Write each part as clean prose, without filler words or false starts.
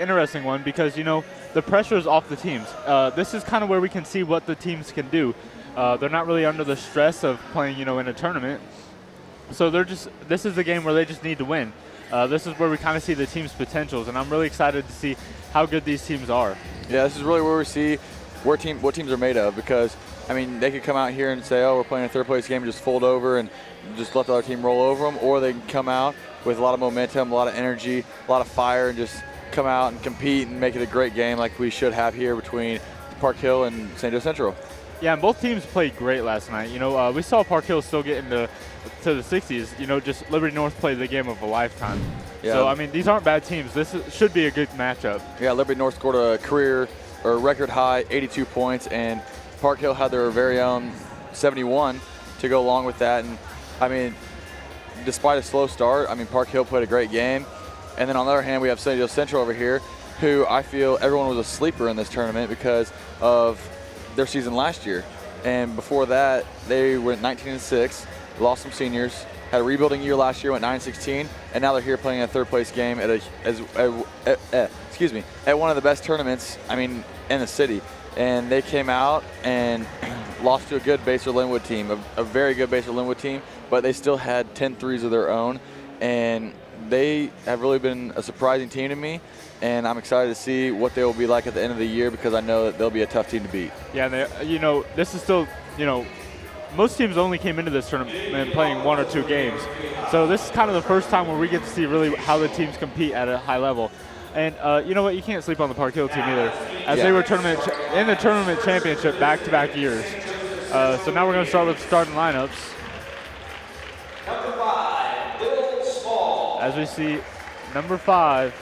interesting one because, the pressure is off the teams. This is kind of where we can see what the teams can do. They're not really under the stress of playing, in a tournament. So this is a game where they just need to win. This is where we kind of see the team's potentials, and I'm really excited to see how good these teams are. Yeah, this is really where we see what teams are made of, because, they could come out here and say, oh, we're playing a third-place game and just fold over and just let the other team roll over them, or they can come out with a lot of momentum, a lot of energy, a lot of fire, and just come out and compete and make it a great game like we should have here between Park Hill and St. Joe Central. Yeah, and both teams played great last night. We saw Park Hill still get into the 60s. Just Liberty North played the game of a lifetime. Yeah. So, these aren't bad teams. Should be a good matchup. Yeah, Liberty North scored a record high 82 points, and Park Hill had their very own 71 to go along with that. And, despite a slow start, Park Hill played a great game. And then on the other hand, we have St. Joe Central over here, who I feel everyone was a sleeper in this tournament because of their season last year. And before that, they went 19-6, lost some seniors, had a rebuilding year last year, went 9-16, and now they're here playing a third-place game at one of the best tournaments, in the city. And they came out and lost to a good Baser Linwood team, a very good Baser Linwood team, but they still had 10 threes of their own, and they have really been a surprising team to me. And I'm excited to see what they will be like at the end of the year, because I know that they'll be a tough team to beat. Yeah, this is still, most teams only came into this tournament playing 1 or 2 games. So this is kind of the first time where we get to see really how the teams compete at a high level. And you know what? You can't sleep on the Park Hill team either, as they were in the tournament championship back-to-back years. So now we're going to start with starting lineups. Number 5, Will Small. As we see, number 5.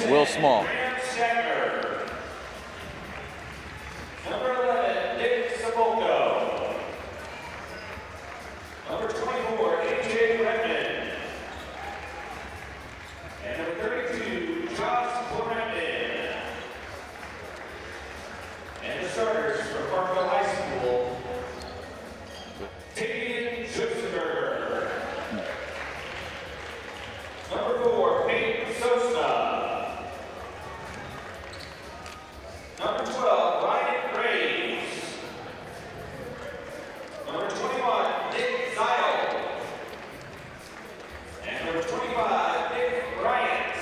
Will Small. Number 11, Nick Sabolko. Number 24, AJ Redmond. And number 32, Josh Cornette. And the starters for Parkville High School, Tavian Schutzenberger. Number 4, Peyton Sosa. Number 12, Ryan Graves. Number 21, Nick Zile. And number 25, Nick Bryant.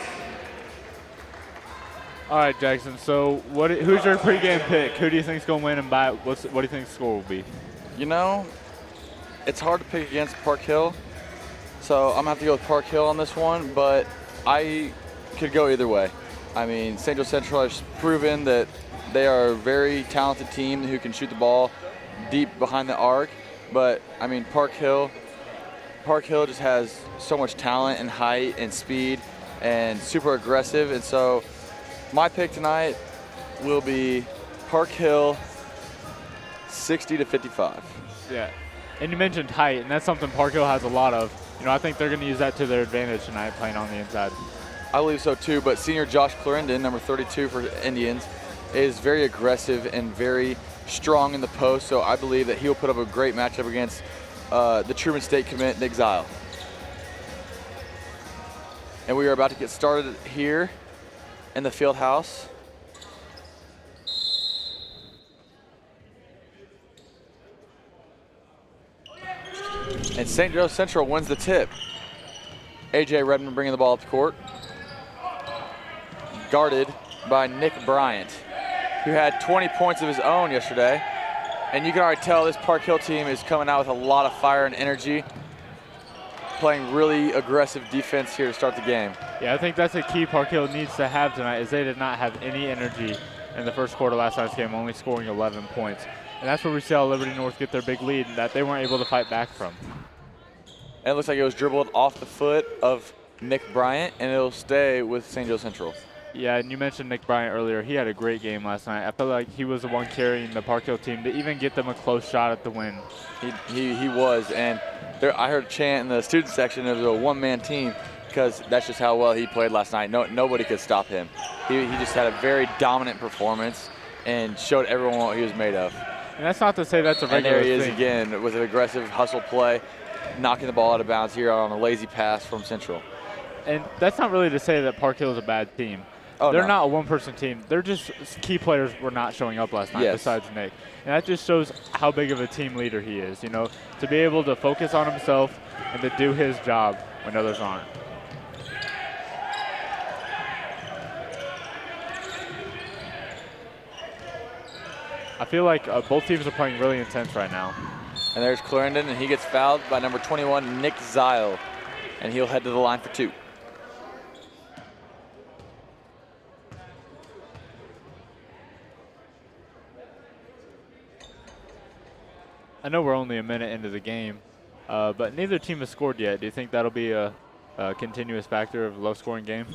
All right, Jackson. So who's your pregame pick? Who do you think's going to win, and what do you think the score will be? It's hard to pick against Park Hill, so I'm going to have to go with Park Hill on this one, but I could go either way. St. Joe Central has proven that they are a very talented team who can shoot the ball deep behind the arc, but Park Hill just has so much talent and height and speed and super aggressive, and so my pick tonight will be Park Hill 60-55. Yeah, and you mentioned height, and that's something Park Hill has a lot of. I think they're going to use that to their advantage tonight, playing on the inside. I believe so too, but senior Josh Clarendon, number 32 for Indians, is very aggressive and very strong in the post, so I believe that he will put up a great matchup against the Truman State commit, Nick Zile. And we are about to get started here in the field house. And St. Joe Central wins the tip. AJ Redmond bringing the ball up the court. Guarded by Nick Bryant, who had 20 points of his own yesterday. And you can already tell this Park Hill team is coming out with a lot of fire and energy, playing really aggressive defense here to start the game. Yeah, I think that's a key Park Hill needs to have tonight, is they did not have any energy in the first quarter last night's game, only scoring 11 points. And that's where we saw Liberty North get their big lead that they weren't able to fight back from. And it looks like it was dribbled off the foot of Nick Bryant, and it'll stay with St. Joe Central. Yeah, and you mentioned Nick Bryant earlier. He had a great game last night. I felt like he was the one carrying the Park Hill team to even get them a close shot at the win. He was, and I heard a chant in the student section. It was a one-man team because that's just how well he played last night. Nobody could stop him. He just had a very dominant performance and showed everyone what he was made of. And that's not to say that's a regular thing. And there he is again with an aggressive hustle play, knocking the ball out of bounds here on a lazy pass from Central. And that's not really to say that Park Hill is a bad team. they're no. not a one-person team. They're just key players were not showing up last night besides Nick. And that just shows how big of a team leader he is, you know, to be able to focus on himself and to do his job when others aren't. I feel like both teams are playing really intense right now. And there's Clarendon, and he gets fouled by number 21, Nick Zile. And he'll head to the line for 2. I know we're only a minute into the game, but neither team has scored yet. Do you think that'll be a continuous factor of a low-scoring game?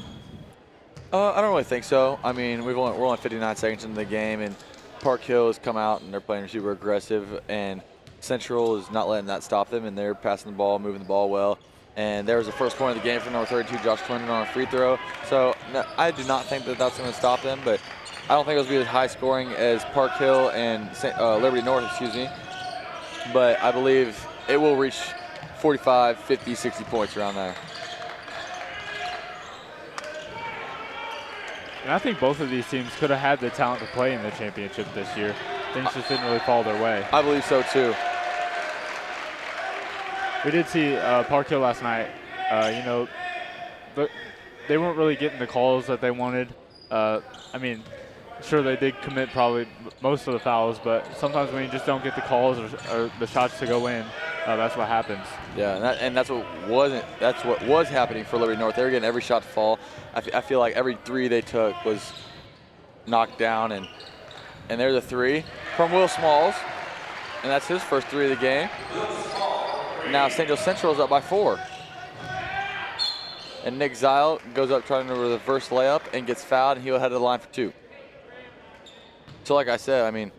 I don't really think so. I mean, we're only 59 seconds into the game, and Park Hill has come out, and they're playing super aggressive, and Central is not letting that stop them, and they're passing the ball, moving the ball well. And there was the first point of the game for number 32, Josh Clinton, on a free throw. So no, I do not think that that's going to stop them, but I don't think it'll be as high scoring as Park Hill and Liberty North, excuse me. But I believe it will reach 45, 50, 60 points around there. And I think both of these teams could have had the talent to play in the championship this year. Things just didn't really fall their way. I believe so too. We did see Park Hill last night. You know, they weren't really getting the calls that they wanted. I mean, sure, they did commit probably most of the fouls, but sometimes when you just don't get the calls or the shots to go in, that's what happens. Yeah, and that's what was happening for Liberty North. They were getting every shot to fall. I feel like every three they took was knocked down, and there's a three from Will Smalls, and that's his first three of the game. Now St. Joe Central is up by 4. And Nick Zile goes up trying to reverse layup and gets fouled, and he'll head to the line for 2. So like I said, I mean,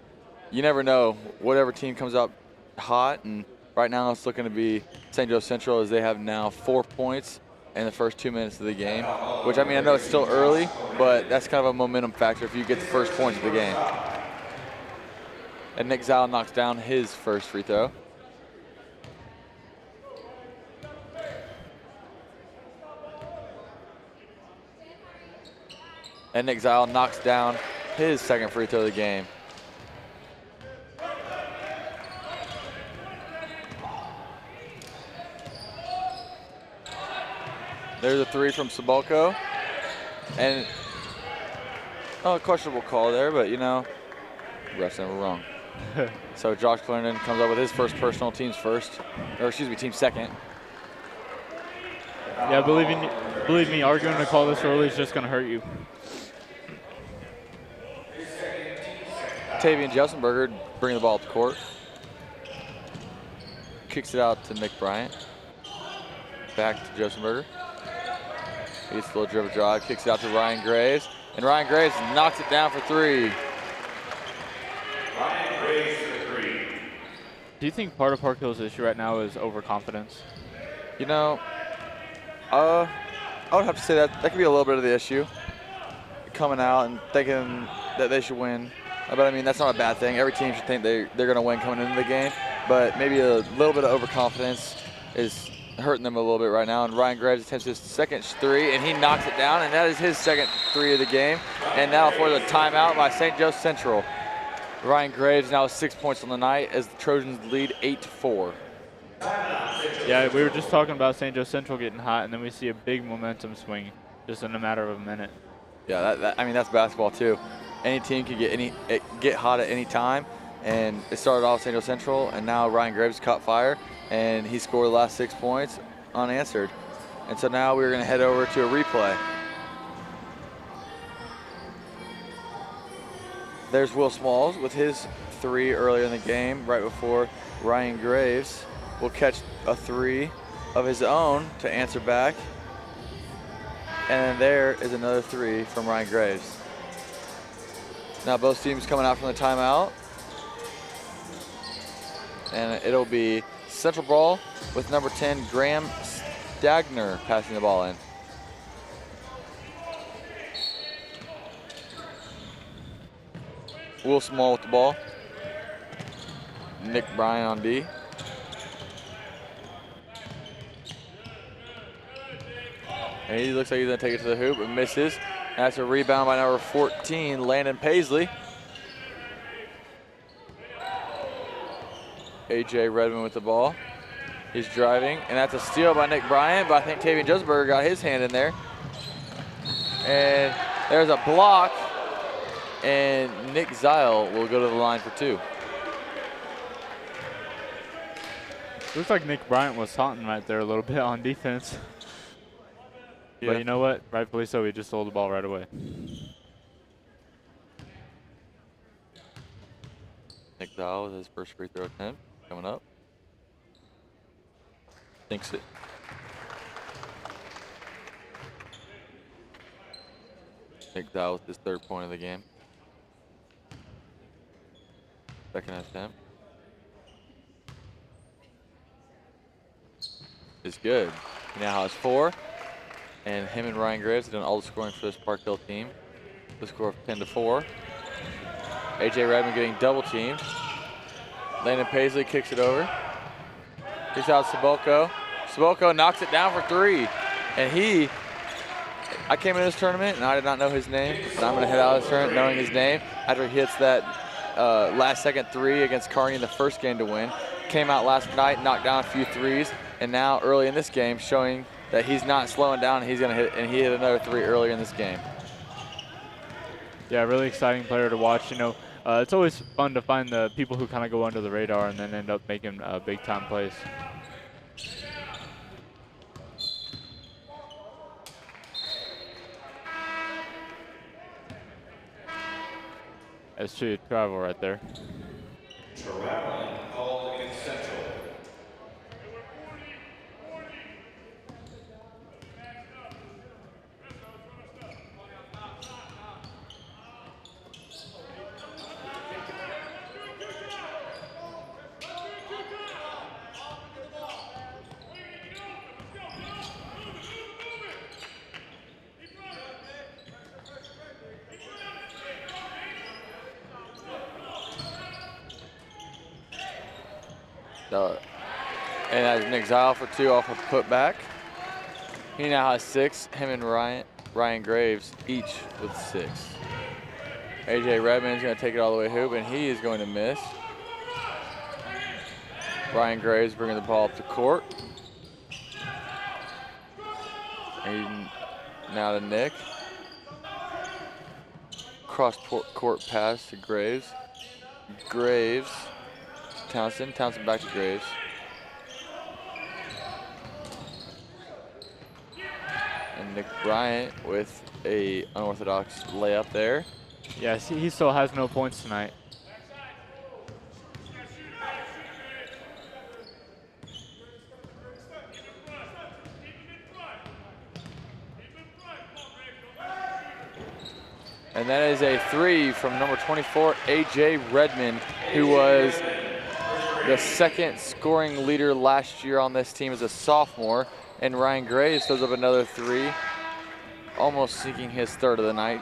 you never know. Whatever team comes up hot, and right now it's looking to be St. Joe Central, as they have now 4 points in the first 2 minutes of the game, which, I mean, I know it's still early, but that's kind of a momentum factor if you get the first points of the game. And Nick Zile knocks down his first free throw. And Nick Zile knocks down his second free throw of the game. There's a three from Sabolko. And a questionable call there, but you know, ref's never wrong. So Josh Clarendon comes up with his first personal, team's second. Yeah, believe me, arguing a call this early is just going to hurt you. Tavian Jessenberger bringing the ball up the court. Kicks it out to Nick Bryant. Back to Jessenberger. He gets a little dribble drive, kicks it out to Ryan Graves. And Ryan Graves knocks it down for 3. Ryan Graves for 3. Do you think part of Park Hill's issue right now is overconfidence? You know, I would have to say that could be a little bit of the issue. Coming out and thinking that they should win. But I mean, that's not a bad thing. Every team should think they're going to win coming into the game. But maybe a little bit of overconfidence is hurting them a little bit right now. And Ryan Graves attempts his second 3, and he knocks it down. And that is his second 3 of the game. And now for the timeout by St. Joe Central. Ryan Graves now has 6 points on the night as the Trojans lead 8-4. Yeah, we were just talking about St. Joe Central getting hot, and then we see a big momentum swing just in a matter of a minute. Yeah, I mean, that's basketball too. Any team can get hot at any time, and it started off St. Joe Central, and now Ryan Graves caught fire, and he scored the last 6 points unanswered. And so now we're going to head over to a replay. There's Will Smalls with his 3 earlier in the game, right before Ryan Graves will catch a 3 of his own to answer back. And then there is another 3 from Ryan Graves. Now both teams coming out from the timeout. And it'll be Central ball with number 10, Graham Stagner, passing the ball in. Will Small with the ball. Nick Bryan on D. And he looks like he's going to take it to the hoop and misses. That's a rebound by number 14, Landon Paisley. A.J. Redmond with the ball. He's driving, and that's a steal by Nick Bryant, but I think Tavian Jusberger got his hand in there. And there's a block, and Nick Zile will go to the line for 2. Looks like Nick Bryant was taunting right there a little bit on defense. Yeah. But you know what? Rightfully so, he just stole the ball right away. Nick Zile with his first free throw attempt coming up. Thinks it. Nick Zile with his 3rd point of the game. 2nd attempt. Is good. He now has 4. And him and Ryan Graves have done all the scoring for this Park Hill team. The score of 10-4. A.J. Redmond getting double teamed. Landon Paisley kicks it over. He's out Saboko. Saboko knocks it down for 3. And I came in this tournament and I did not know his name, but I'm going to head out of this tournament knowing his name after he hits that last second 3 against Kearney in the first game to win. Came out last night, knocked down a few 3s, and now early in this game showing that he's not slowing down. He's going to hit, and he hit another 3 earlier in this game. Yeah, really exciting player to watch. You know, it's always fun to find the people who kind of go under the radar and then end up making big time plays. That's true, travel right there. Traveling called against Central. And that's Nick Zile for 2 off a putback. He now has 6. Him and Ryan Graves each with 6. A.J. Redmond's going to take it all the way hoop, and he is going to miss. Ryan Graves bringing the ball up to court. And now to Nick. Cross court pass to Graves. Graves. Townsend back to Graves. And Nick Bryant with a unorthodox layup there. Yes, he still has no points tonight. And that is a 3 from number 24, A.J. Redmond, who was the 2nd scoring leader last year on this team as a sophomore. And Ryan Graves throws up another 3, almost sinking his 3rd of the night.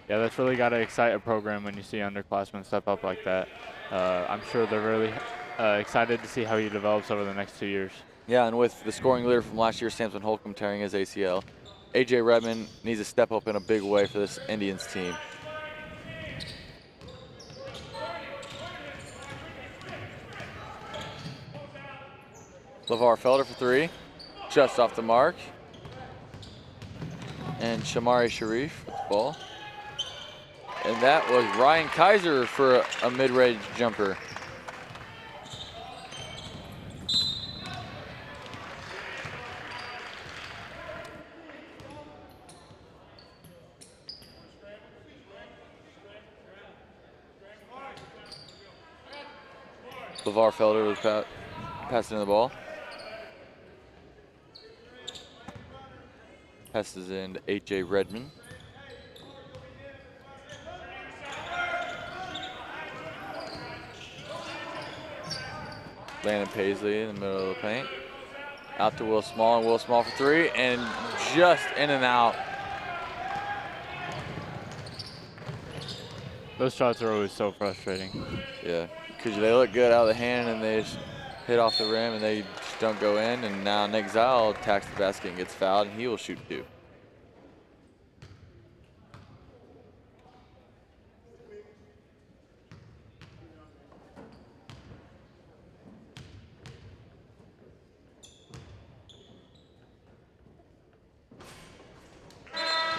Yeah, that's really got to excite a program when you see underclassmen step up like that. I'm sure they're really excited to see how he develops over the next 2 years. Yeah, and with the scoring leader from last year, Samson Holcomb, tearing his ACL, A.J. Redmond needs to step up in a big way for this Indians team. LeVar Felder for 3, just off the mark. And Shamari Sharif with the ball. And that was Ryan Kaiser for a mid-range jumper. LeVar Felder was passing the ball. Passes in to A.J. Redmond. Landon Paisley in the middle of the paint. Out to Will Small, and Will Small for 3, and just in and out. Those shots are always so frustrating. Yeah, because they look good out of the hand and they just hit off the rim and they just don't go in. And now Nick Zile attacks the basket and gets fouled, and he will shoot 2.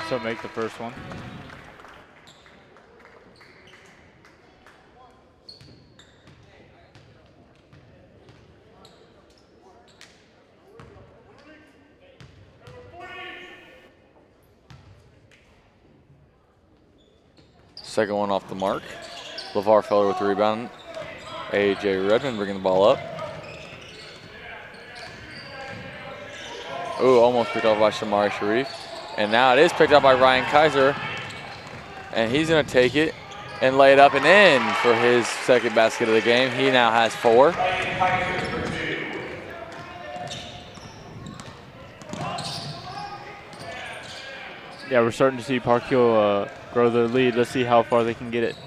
So make the first one. Second one off the mark. LeVar Feller with the rebound. A.J. Redmond bringing the ball up. Ooh, almost picked up by Shamari Sharif. And now it is picked up by Ryan Kaiser. And he's going to take it and lay it up and in for his second basket of the game. He now has 4. Yeah, we're starting to see Park Hill grow their lead. Let's see how far they can get it.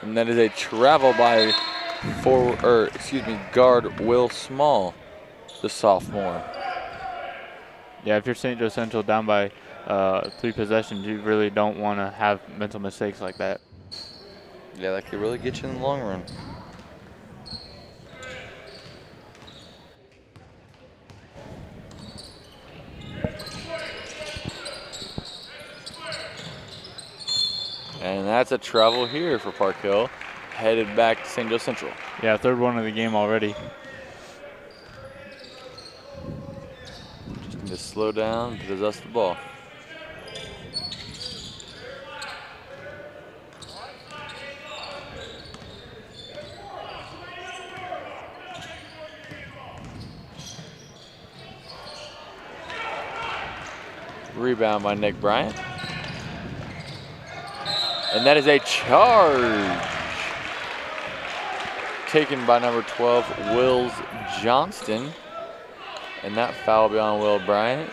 And that is a travel by guard Will Small, the sophomore. Yeah, if you're St. Joe Central down by 3 possessions, you really don't want to have mental mistakes like that. Yeah, that could really get you in the long run. And that's a travel here for Park Hill, headed back to St. Joe Central. Yeah, third one of the game already. Just need to slow down and possess the ball. Rebound by Nick Bryant. And that is a charge. Taken by number 12, Wills Johnston. And that foul will be on Will Bryant.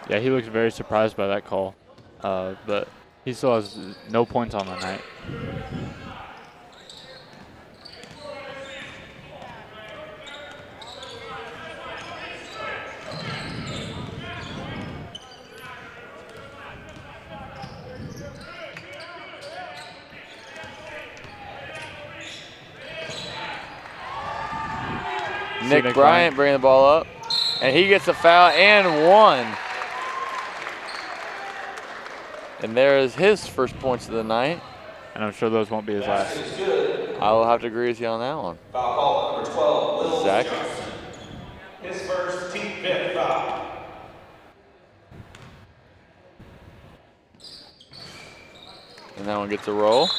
Yeah, he looks very surprised by that call. But he still has no points on the night. Nick Bryant bringing the ball up. And he gets a foul and 1. And there is his first points of the night. And I'm sure those won't be his last. I will have to agree with you on that one. Foul call on number 12, Will Zach. Johnson. His first, team 5th foul. And that one gets a roll.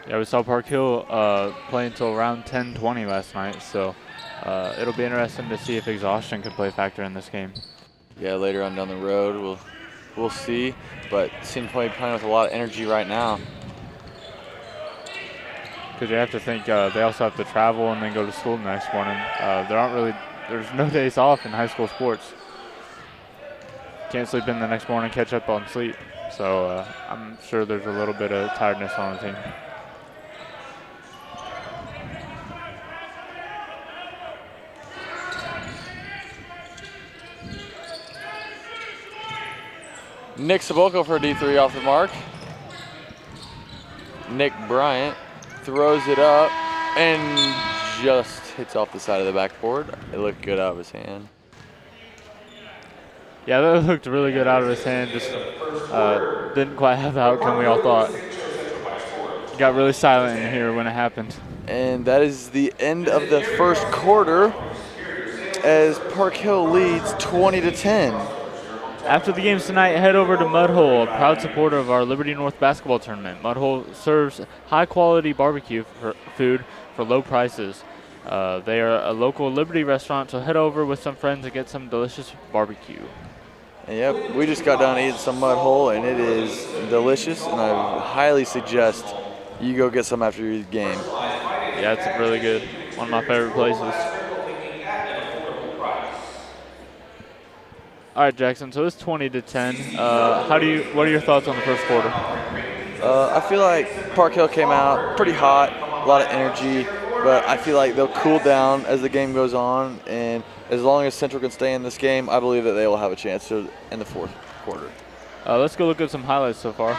Yeah, we saw Park Hill play until around 10:20 last night, so it'll be interesting to see if exhaustion could play a factor in this game. Yeah, later on down the road, we'll see. But seem to be playing with a lot of energy right now. Because you have to think they also have to travel and then go to school the next morning. There's no days off in high school sports. Can't sleep in the next morning, catch up on sleep. So I'm sure there's a little bit of tiredness on the team. Nick Saboko for a D3 off the mark. Nick Bryant throws it up and just hits off the side of the backboard. It looked good out of his hand. Yeah, that looked really good out of his hand. Just didn't quite have the outcome we all thought. Got really silent in here when it happened. And that is the end of the first quarter as Park Hill leads 20-10. After the games tonight, head over to Mudhole, a proud supporter of our Liberty North basketball tournament. Mudhole serves high-quality barbecue food for low prices. They are a local Liberty restaurant, so head over with some friends and get some delicious barbecue. And yep, we just got done eating some Mudhole, and it is delicious, and I highly suggest you go get some after your game. Yeah, it's really good. One of my favorite places. All right, Jackson. So it's 20-10. What are your thoughts on the first quarter? I feel like Park Hill came out pretty hot, a lot of energy. but I feel like they'll cool down as the game goes on, and as long as Central can stay in this game, I believe that they will have a chance in the fourth quarter. Let's go look at some highlights so far.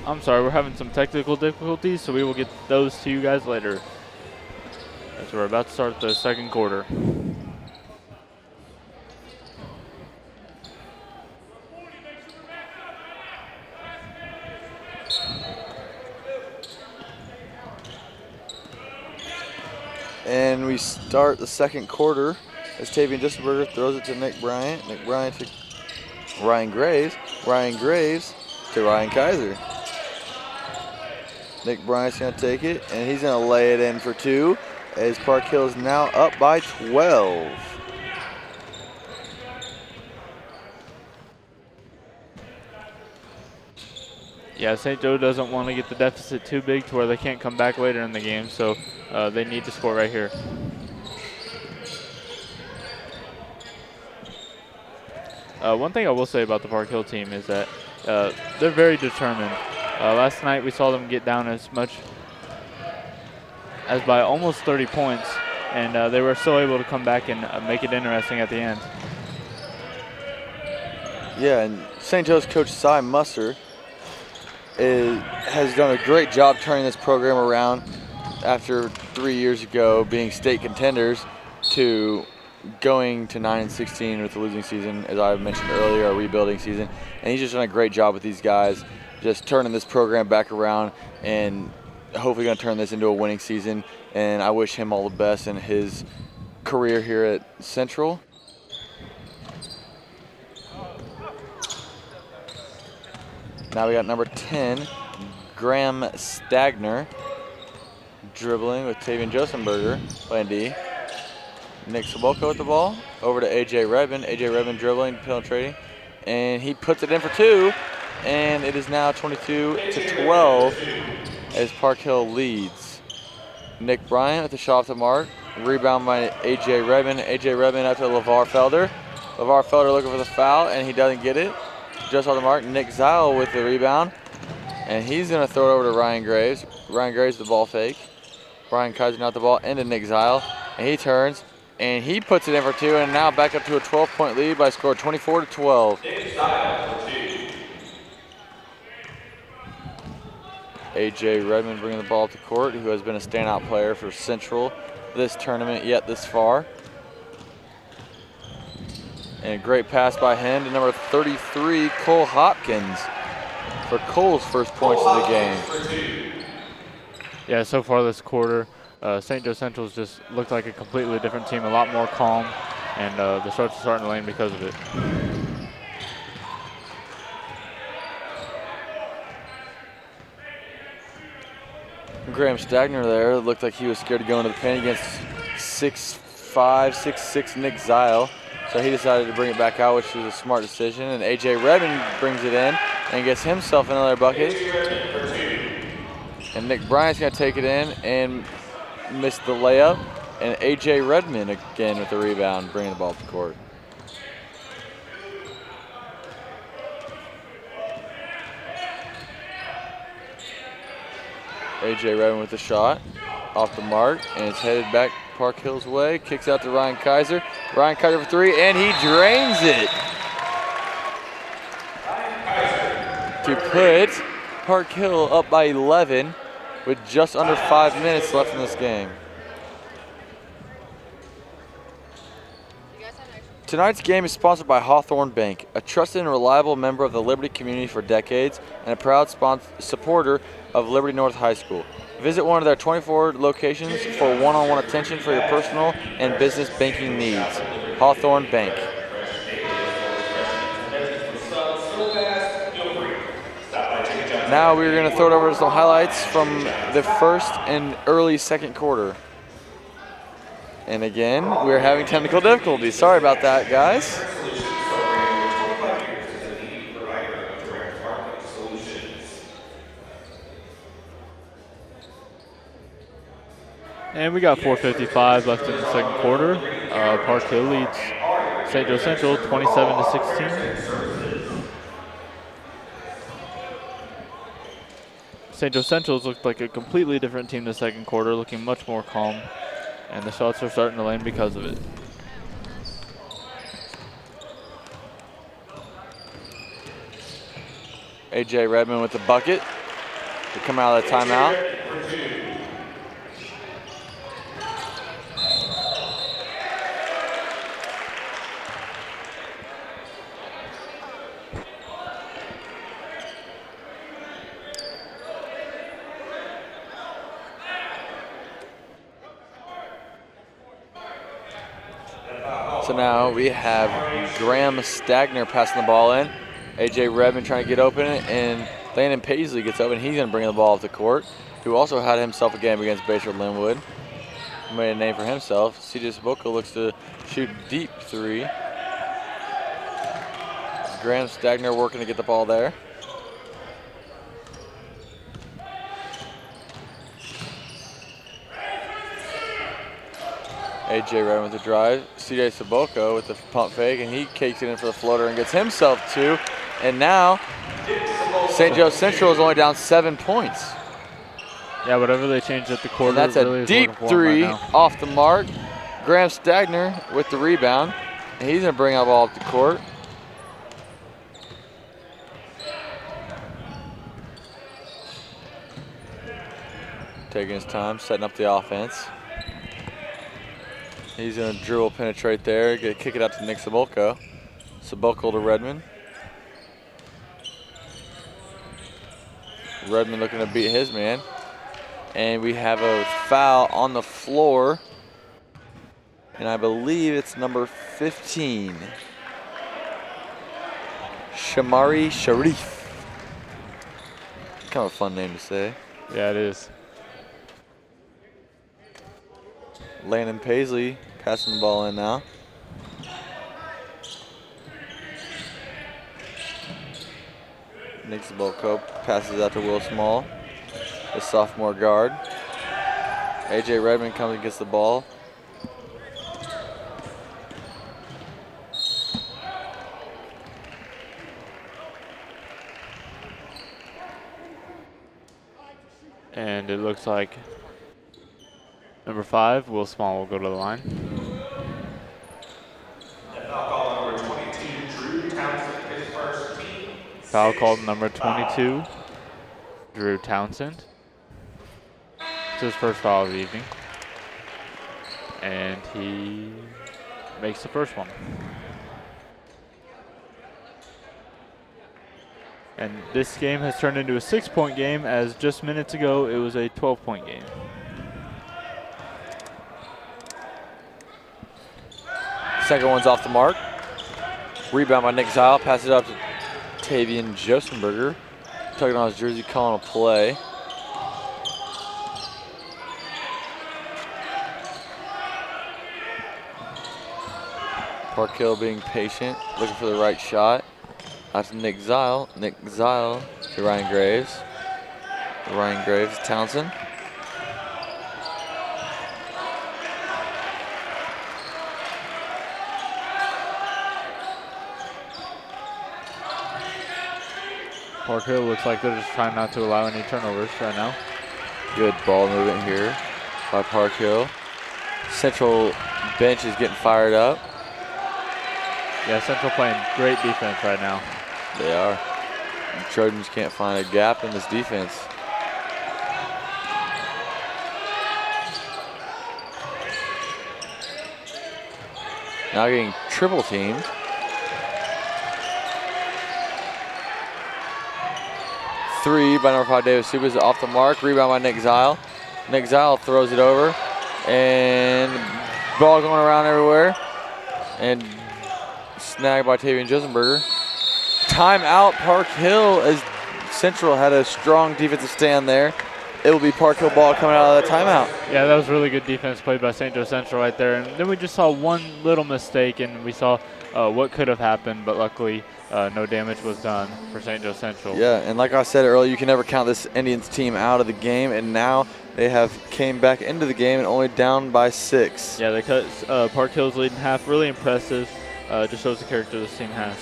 I'm sorry, we're having some technical difficulties, so we will get those to you guys later. As we're about to start the second quarter. And we start the second quarter as Tavian Disselberger throws it to Nick Bryant. Nick Bryant to Ryan Graves. Ryan Graves to Ryan Kaiser. Nick Bryant's going to take it, and he's going to lay it in for 2 as Park Hill is now up by 12. Yeah, St. Joe doesn't want to get the deficit too big to where they can't come back later in the game, so they need to score right here. One thing I will say about the Park Hill team is that they're very determined. Last night we saw them get down as much as by almost 30 points, and they were still able to come back and make it interesting at the end. Yeah, and St. Joe's coach Cy Musser has done a great job turning this program around after 3 years ago being state contenders to going to 9-16 with the losing season, as I mentioned earlier, a rebuilding season. And he's just done a great job with these guys, just turning this program back around and hopefully going to turn this into a winning season. And I wish him all the best in his career here at Central. Now we got number 10, Graham Stagner, dribbling with Tavian Josenberger playing D. Nick Sabolko with the ball, over to A.J. Redmond. A.J. Redmond dribbling, penetrating, and he puts it in for 2, and it is now 22-12 as Park Hill leads. Nick Bryant with the shot off the mark, rebound by A.J. Redmond. A.J. Redmond out to LeVar Felder. LeVar Felder looking for the foul, and he doesn't get it. Just off the mark, Nick Zile with the rebound, and he's going to throw it over to Ryan Graves. Ryan Graves the ball fake. Brian Kaiser not the ball into Nick Zile, and he turns, and he puts it in for 2, and now back up to a 12-point lead by a score 24-12. A.J. Redmond bringing the ball to court, who has been a standout player for Central this tournament yet this far. And a great pass by him to number 33, Cole Hopkins, for Cole's first points of the game. Yeah, so far this quarter, St. Joe Central's just looked like a completely different team, a lot more calm, and the starts are starting to lane because of it. Graham Stagner there looked like he was scared to go into the paint against 6'5", 6'6" Nick Zile. So he decided to bring it back out, which was a smart decision. And A.J. Redmond brings it in and gets himself another bucket. And Nick Bryant's going to take it in and miss the layup. And A.J. Redmond again with the rebound, bringing the ball to court. A.J. Redmond with the shot, off the mark, and it's headed back Park Hill's way. Kicks out to Ryan Kaiser. Ryan Kaiser for 3, and he drains it to put Park Hill up by 11 with just under 5 minutes left in this game. Tonight's game is sponsored by Hawthorne Bank, a trusted and reliable member of the Liberty community for decades and a proud supporter of Liberty North High School. Visit one of their 24 locations for one-on-one attention for your personal and business banking needs. Hawthorne Bank. Now we're going to throw it over to some highlights from the first and early second quarter. And again, we're having technical difficulties. Sorry about that, guys. And we got 4:55 left in the second quarter. Park Hill leads St. Joe Central 27-16. St. Joe Central's looked like a completely different team the second quarter, looking much more calm, and the shots are starting to land because of it. A.J. Redmond with the bucket to come out of the timeout. So now we have Graham Stagner passing the ball in. A.J. Redmond trying to get open, and Landon Paisley gets open. He's going to bring the ball off the court, who also had himself a game against Bayshore Linwood. Made a name for himself. C.J. Saboko looks to shoot deep three. Graham Stagner working to get the ball there. A.J. Redmond with the drive. C.J. Saboko with the pump fake, and he cakes it in for the floater and gets himself two. And now St. Joe Central is only down 7 points. Yeah, whatever they changed at the quarter. And that's really a deep three off the mark. Graham Stagner with the rebound. And he's going to bring up ball up the court. Taking his time, setting up the offense. He's going to dribble, penetrate there, kick it out to Nick Saboko. Saboko to Redmond. Redmond looking to beat his man. And we have a foul on the floor. And I believe it's number 15. Shamari Sharif. Kind of a fun name to say. Yeah, it is. Landon Paisley passing the ball in now. Nick Saboko passes out to Will Small, the sophomore guard. A.J. Redmond comes and gets the ball. And it looks like number 5, Will Small, will go to the line. Foul call number 22, Drew Townsend, his first team. Foul called number 22, Drew Townsend. It's his first foul of the evening. And he makes the first one. And this game has turned into a 6-point game, as just minutes ago it was a 12-point game. Second one's off the mark. Rebound by Nick Zile. Passes it up to Tavian Josenberger. Tugging on his jersey, calling a play. Park Hill being patient, looking for the right shot. Out to Nick Zile. Nick Zile to Ryan Graves. Ryan Graves, Townsend. Park Hill looks like they're just trying not to allow any turnovers right now. Good ball movement here by Park Hill. Central bench is getting fired up. Yeah, Central playing great defense right now. They are. The Trojans can't find a gap in this defense. Now getting triple teamed. Three by number 5, Davis Subas, off the mark. Rebound by Nick Zile. Nick Zile throws it over. And ball going around everywhere. And snagged by Tavian Josenberger. Timeout, Park Hill, as Central had a strong defensive stand there. It will be Park Hill ball coming out of the timeout. Yeah, that was really good defense played by St. Joe Central right there. And then we just saw one little mistake, and we saw what could have happened, but luckily no damage was done for St. Joe Central. Yeah, and like I said earlier, you can never count this Indians team out of the game, and now they have came back into the game and only down by 6. Yeah, they cut Park Hill's lead in half. Really impressive. just shows the character this team has.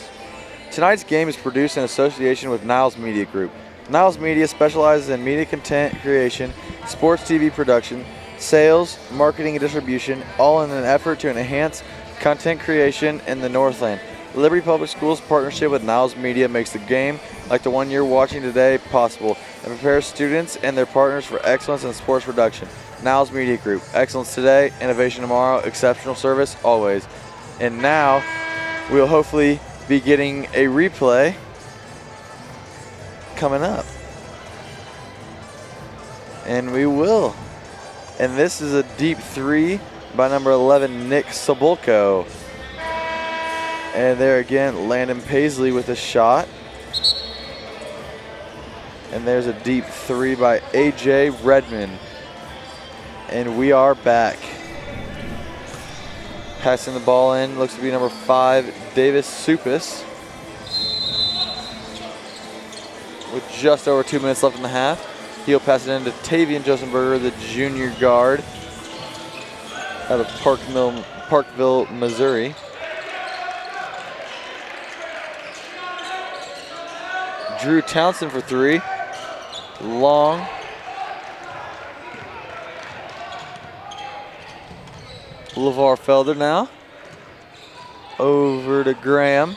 Tonight's game is produced in association with Niles Media Group. Niles Media specializes in media content creation, sports TV production, sales, marketing, and distribution, all in an effort to enhance content creation in the Northland. Liberty Public Schools' partnership with Niles Media makes the game, like the one you're watching today, possible and prepares students and their partners for excellence in sports production. Niles Media Group, excellence today, innovation tomorrow, exceptional service always. And now we'll hopefully be getting a replay coming up. And we will. And this is a deep three by number 11, Nick Sabulko. And there again, Landon Paisley with a shot. And there's a deep three by AJ Redmond. And we are back. Passing the ball in, looks to be number 5, Davis Supis. With just over 2 minutes left in the half. He'll pass it in to Tavian Josenberger, the junior guard out of Parkville, Missouri. Drew Townsend for 3. Long. LeVar Felder now. Over to Graham.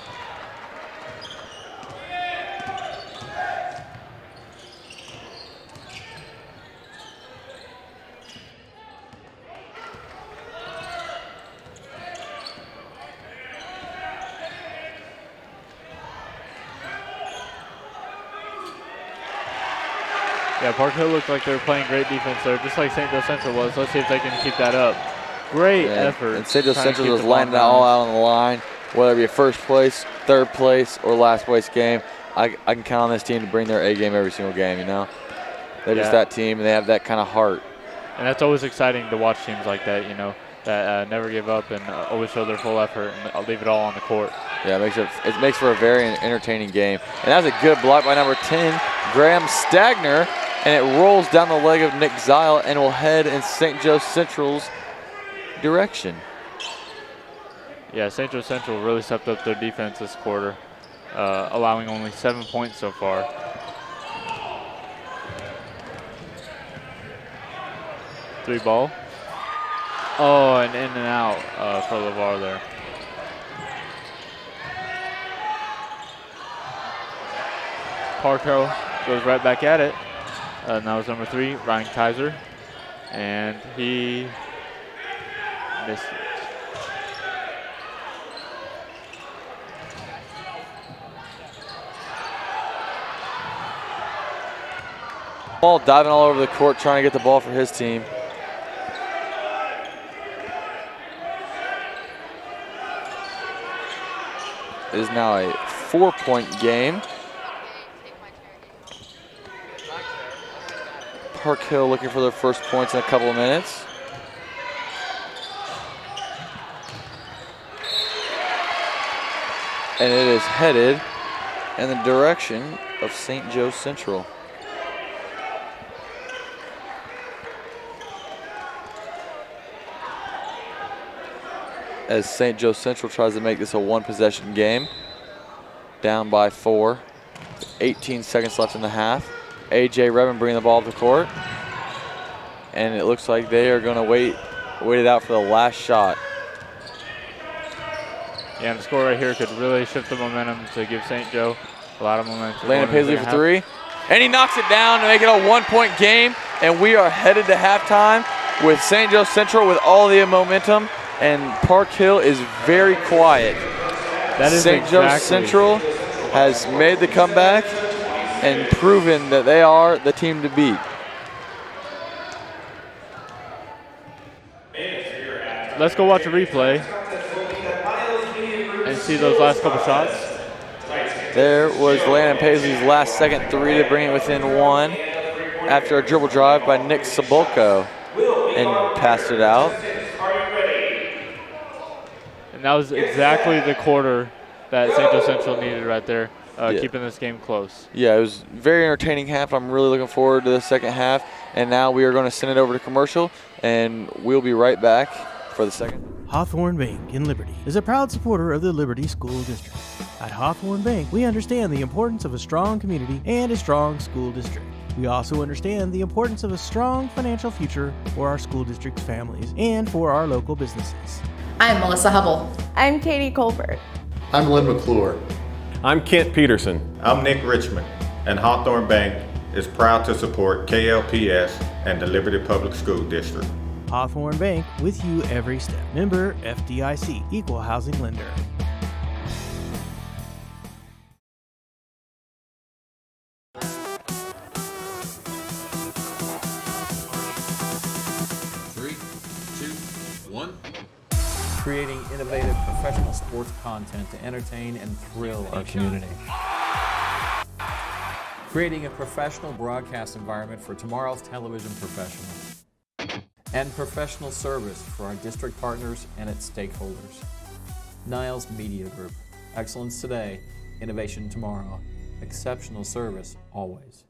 Yeah, Park Hill looked like they were playing great defense there, just like St. Joe Central was. Let's see if they can keep that up. Great effort. And St. Joe Central was landing it all out on the line, whether it be a first place, third place, or last place game. I can count on this team to bring their A game every single game, you know? They're just that team, and they have that kind of heart. And that's always exciting to watch teams like that, you know, that never give up and always show their full effort and leave it all on the court. Yeah, it makes for a very entertaining game. And that was a good block by number 10, Graham Stagner, and it rolls down the leg of Nick Zile and will head in St. Joe Central's direction. Yeah, St. Joe Central really stepped up their defense this quarter, allowing only 7 points so far. Three ball. Oh, and in and out for LeVar there. Park Hill goes right back at it. And that was number 3, Ryan Kaiser. And he missed it. Ball diving all over the court, trying to get the ball for his team. It is now a 4-point game. Park Hill looking for their first points in a couple of minutes. And it is headed in the direction of St. Joe Central. As St. Joe Central tries to make this a one-possession game. Down by 4. 18 seconds left in the half. A.J. Redmond bringing the ball up the court. And it looks like they are going to wait it out for the last shot. Yeah, and the score right here could really shift the momentum to give St. Joe a lot of momentum. Landon Paisley for 3. And he knocks it down to make it a 1-point game. And we are headed to halftime with St. Joe Central with all the momentum. And Park Hill is very quiet. That is St. Joe Central has made the comeback and proven that they are the team to beat. Let's go watch a replay and see those last couple shots. There was Landon Paisley's last second 3 to bring it within 1 after a dribble drive by Nick Sabulko and passed it out. And that was exactly the quarter that St. Joe Central needed right there, keeping this game close. Yeah, it was a very entertaining half. I'm really looking forward to the second half. And now we are going to send it over to commercial, and we'll be right back for the second. Hawthorne Bank in Liberty is a proud supporter of the Liberty School District. At Hawthorne Bank, we understand the importance of a strong community and a strong school district. We also understand the importance of a strong financial future for our school district's families and for our local businesses. I'm Melissa Hubble. I'm Katie Colbert. I'm Lynn McClure. I'm Kent Peterson. I'm Nick Richmond, and Hawthorne Bank is proud to support KLPS and the Liberty Public School District. Hawthorne Bank, with you every step. Member FDIC, Equal Housing Lender. Creating innovative professional sports content to entertain and thrill our community. Creating a professional broadcast environment for tomorrow's television professionals. And professional service for our district partners and its stakeholders. Niles Media Group. Excellence today, innovation tomorrow. Exceptional service always.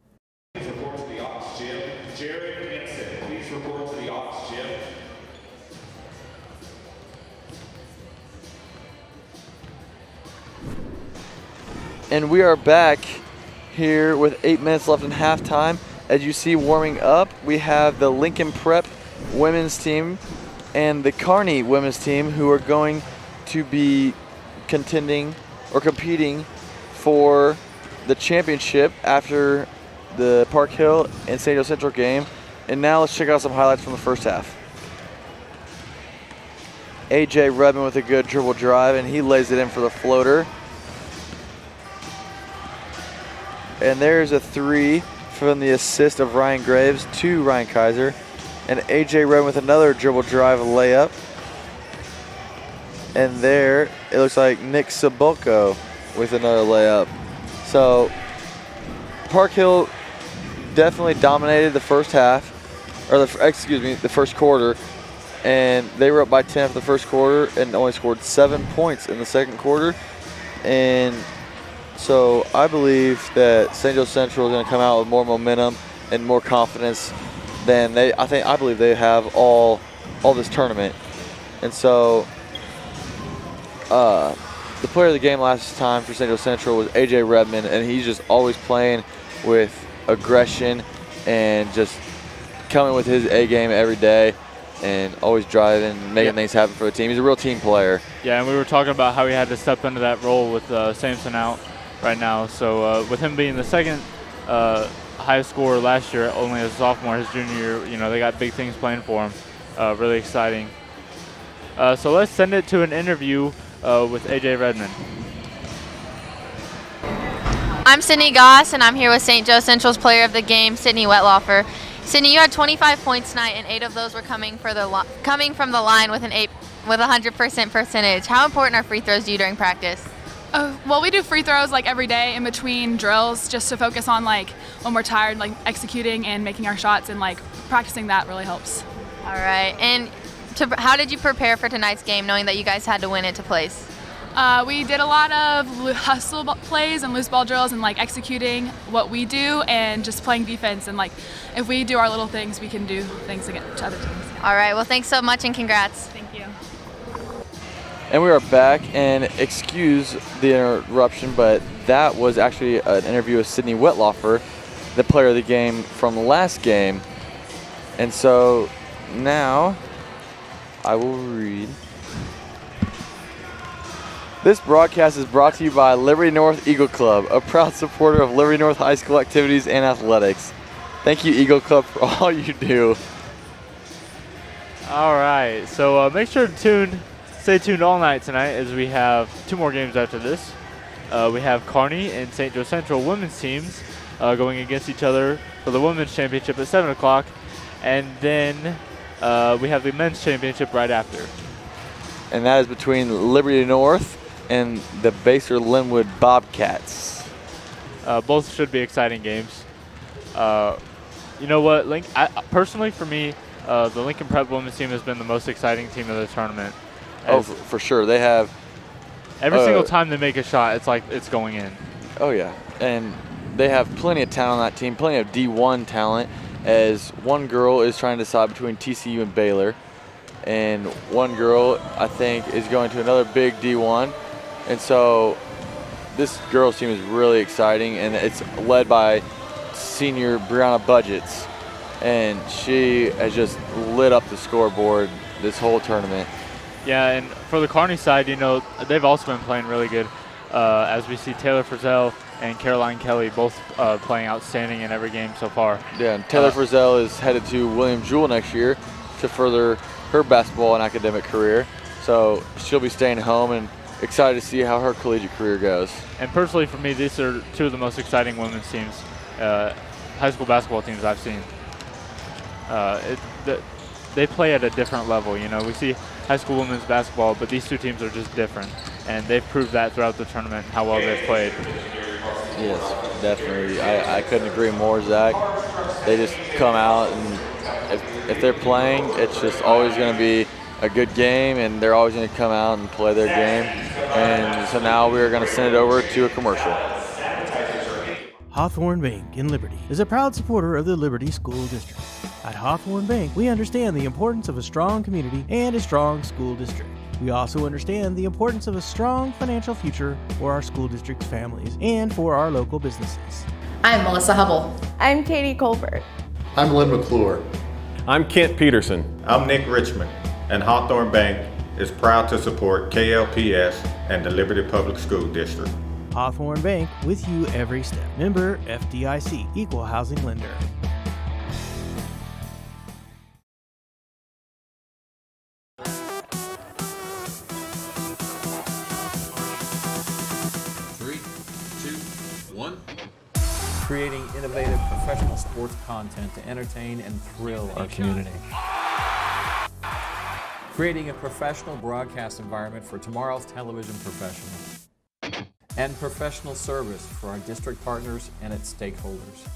Please report to the office gym. Jared Hansen, please report to the office gym. And we are back here with 8 minutes left in halftime. As you see, warming up, we have the Lincoln Prep women's team and the Kearney women's team, who are going to be contending or competing for the championship after the Park Hill and St. Joe Central game. And now let's check out some highlights from the first half. AJ Redmond with a good dribble drive, and he lays it in for the floater. And there's a three from the assist of Ryan Graves to Ryan Kaiser. And AJ Redmond with another dribble drive layup. And there, it looks like Nick Sabulko with another layup. So, Park Hill definitely dominated the first half, or the first quarter. And they were up by 10 for the first quarter and only scored 7 points in the second quarter. And so I believe that St. Joe Central is going to come out with more momentum and more confidence than I believe they have all this tournament. And so the player of the game last time for St. Joe Central was AJ Redmond, and he's just always playing with aggression and just coming with his A game every day and always driving, making things happen for the team. He's a real team player. Yeah, and we were talking about how he had to step into that role with Sampson out right now. So with him being the second highest scorer last year, only as a sophomore, his junior year, they got big things planned for him. Really exciting. So let's send it to an interview with AJ Redmond. I'm Sydney Goss, and I'm here with St. Joe Central's player of the game, Sydney Wetlaufer. Sydney, you had 25 points tonight, and 8 of those were coming from the line with 100% percentage. How important are free throws to you during practice? Well, we do free throws like every day in between drills, just to focus on like when we're tired, like executing and making our shots, and like practicing that really helps. All right. And how did you prepare for tonight's game, knowing that you guys had to win it to place? We did a lot of hustle plays and loose ball drills, and like executing what we do and just playing defense. And like if we do our little things, we can do things against other teams. All right. Well, thanks so much and congrats. Thank you. And we are back, and excuse the interruption, but that was actually an interview with Sydney Wetlaufer, the player of the game from the last game. And so now I will read. This broadcast is brought to you by Liberty North Eagle Club, a proud supporter of Liberty North High School activities and athletics. Thank you, Eagle Club, for all you do. All right, so make sure to stay tuned all night tonight, as we have 2 more games after this. We have Kearney and St. Joe Central women's teams going against each other for the women's championship at 7 o'clock. And then we have the men's championship right after. And that is between Liberty North and the Baser Linwood Bobcats. Both should be exciting games. You know what, personally for me, the Lincoln Prep women's team has been the most exciting team of the tournament. Oh, for sure. They have. Every single time they make a shot, it's like it's going in. Oh, yeah. And they have plenty of talent on that team, plenty of D1 talent, as one girl is trying to decide between TCU and Baylor. and one girl, I think, is going to another big D1. And so this girls team is really exciting, and it's led by senior Brianna Budgets. And she has just lit up the scoreboard this whole tournament. Yeah, and for the Kearney side, you know, they've also been playing really good. As we see Taylor Frizzell and Caroline Kelly both playing outstanding in every game so far. Yeah, and Taylor Frizzell is headed to William Jewell next year to further her basketball and academic career. So she'll be staying home, and excited to see how her collegiate career goes. And personally for me, these are two of the most exciting women's teams, high school basketball teams I've seen. They play at a different level. You know, we see high school women's basketball, but these two teams are just different, and they've proved that throughout the tournament how well they've played. Yes, definitely. I couldn't agree more, Zach. They just come out, and if they're playing, it's just always going to be a good game, and they're always going to come out and play their game. And so now we're going to send it over to a commercial. Hawthorne Bank in Liberty is a proud supporter of the Liberty School District. At Hawthorne Bank, we understand the importance of a strong community and a strong school district. We also understand the importance of a strong financial future for our school district's families and for our local businesses. I'm Melissa Hubble. I'm Katie Colbert. I'm Lynn McClure. I'm Kent Peterson. I'm Nick Richmond, and Hawthorne Bank is proud to support KLPS and the Liberty Public School District. Hawthorne Bank, with you every step. Member FDIC, Equal Housing Lender. Creating innovative professional sports content to entertain and thrill our community. Creating a professional broadcast environment for tomorrow's television professionals. And professional service for our district partners and its stakeholders.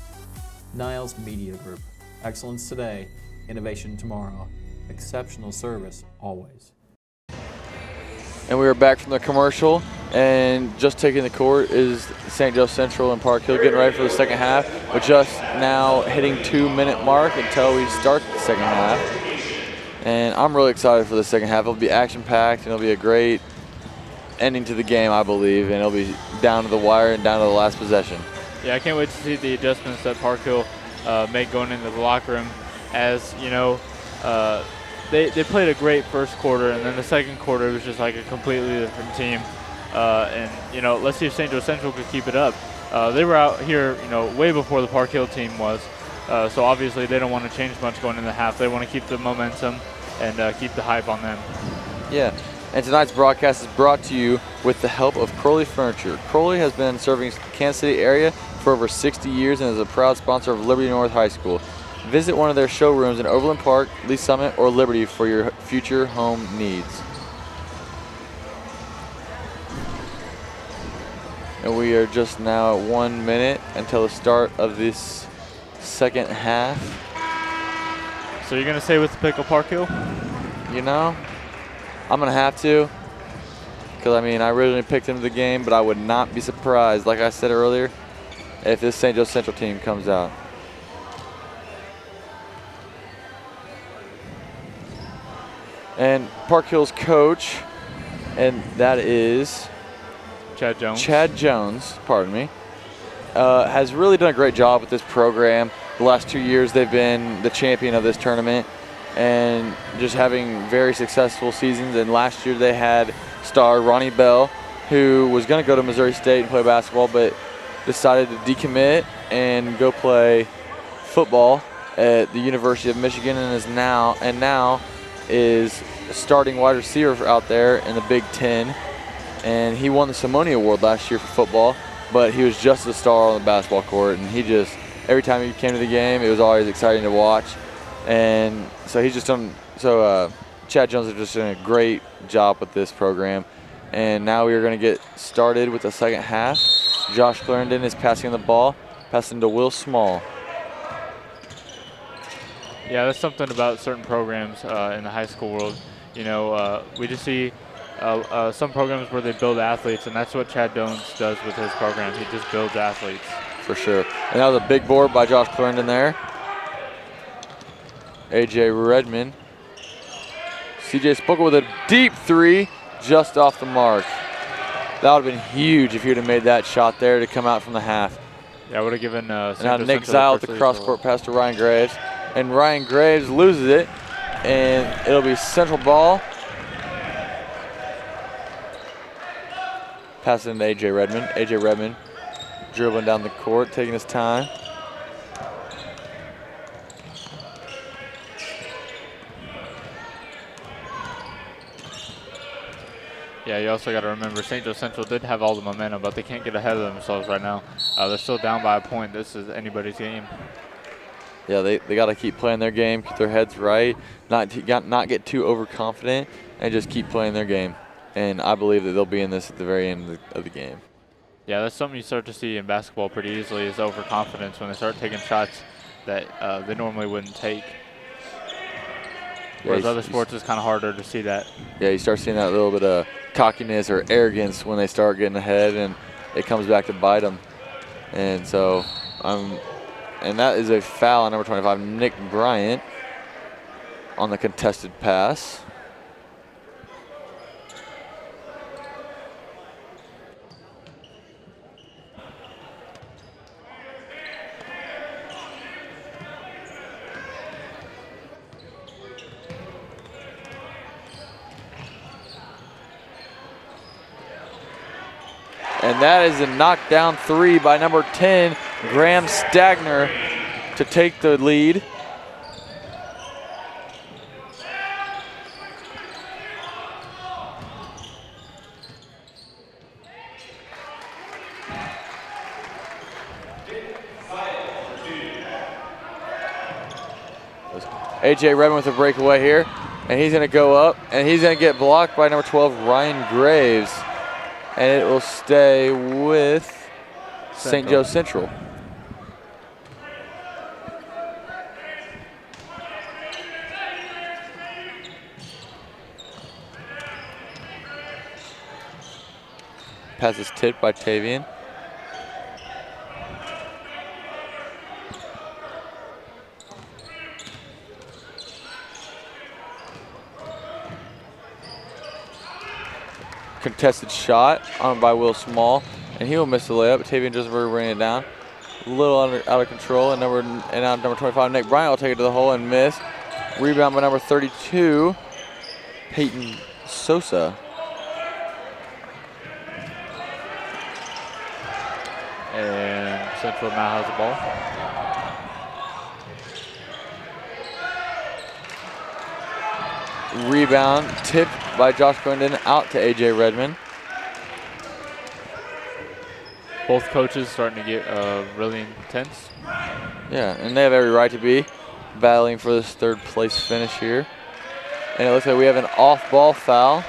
Niles Media Group. Excellence today, innovation tomorrow. Exceptional service always. And we are back from the commercial, and just taking the court is St. Joe Central and Park Hill, getting ready for the second half. We're just now hitting 2-minute mark until we start the second half. And I'm really excited for the second half. It'll be action-packed, and it'll be a great ending to the game, I believe, and it'll be down to the wire and down to the last possession. Yeah, I can't wait to see the adjustments that Park Hill make going into the locker room. As you know, they played a great first quarter, and then the second quarter was just like a completely different team. And you know, let's see if St. Joe Central could keep it up. They were out here, you know, way before the Park Hill team was. So obviously they don't want to change much going into the half. They want to keep the momentum and keep the hype on them. Yeah. And tonight's broadcast is brought to you with the help of Crowley Furniture. Crowley has been serving the Kansas City area for over 60 years and is a proud sponsor of Liberty North High School. Visit one of their showrooms in Overland Park, Lee Summit, or Liberty for your future home needs. And we are just now at 1 minute until the start of this second half. So you're going to stay with the pick of Park Hill? You know, I'm going to have to, because, I mean, I originally picked him to the game, but I would not be surprised, like I said earlier, if this St. Joe Central team comes out. And Park Hill's coach, and that is Chad Jones. Chad Jones, pardon me, has really done a great job with this program. The last 2 years they've been the champion of this tournament and just having very successful seasons. And last year they had star Ronnie Bell, who was going to go to Missouri State and play basketball, but decided to decommit and go play football at the University of Michigan, and now is starting wide receiver out there in the Big Ten. And he won the Simone Award last year for football, but he was just a star on the basketball court, and he just, every time he came to the game, it was always exciting to watch. And so he's just done, Chad Jones is just doing a great job with this program. And now we are going to get started with the second half. Josh Clarendon is passing the ball, passing to Will Small. Yeah, that's something about certain programs in the high school world. You know, we just see some programs where they build athletes, and that's what Chad Jones does with his program. He just builds athletes. For sure. And that was a big board by Josh Clarendon there. A.J. Redmond CJ Spokel with a deep three just off the mark. That would have been huge if he would have made that shot there to come out from the half. Yeah, I would have given And now Nick Zile with the cross-court pass to Ryan Graves. And Ryan Graves loses it, and it'll be Central ball. Pass it into A.J. Redmond. A.J. Redmond dribbling down the court, taking his time. Yeah, you also got to remember St. Joe Central did have all the momentum, but they can't get ahead of themselves right now. They're still down by a point. This is anybody's game. Yeah, they got to keep playing their game, keep their heads right, not get too overconfident, and just keep playing their game. And I believe that they'll be in this at the very end of the game. Yeah, that's something you start to see in basketball pretty easily is overconfidence when they start taking shots that they normally wouldn't take. Whereas other sports, it's kind of harder to see that. Yeah, you start seeing that little bit of cockiness or arrogance when they start getting ahead, and it comes back to bite them. And so, and that is a foul on number 25, Nick Bryant, on the contested pass. And that is a knockdown three by number 10, Graham Stagner, to take the lead. A.J. Redmond with a breakaway here, and he's going to go up, and he's going to get blocked by number 12, Ryan Graves. And it will stay with St. Joe Central. Pass is tipped by Tavian. Contested shot on by Will Small, and he will miss the layup. Tavian Josephberg bringing it down. A little out of control, and now number 25, Nick Bryant, will take it to the hole and miss. Rebound by number 32, Peyton Sosa. And Central now has the ball. Rebound tipped by Josh Quindon out to A.J. Redmond. Both coaches starting to get really intense. Yeah, and they have every right to be battling for this third place finish here. And it looks like we have an off-ball foul.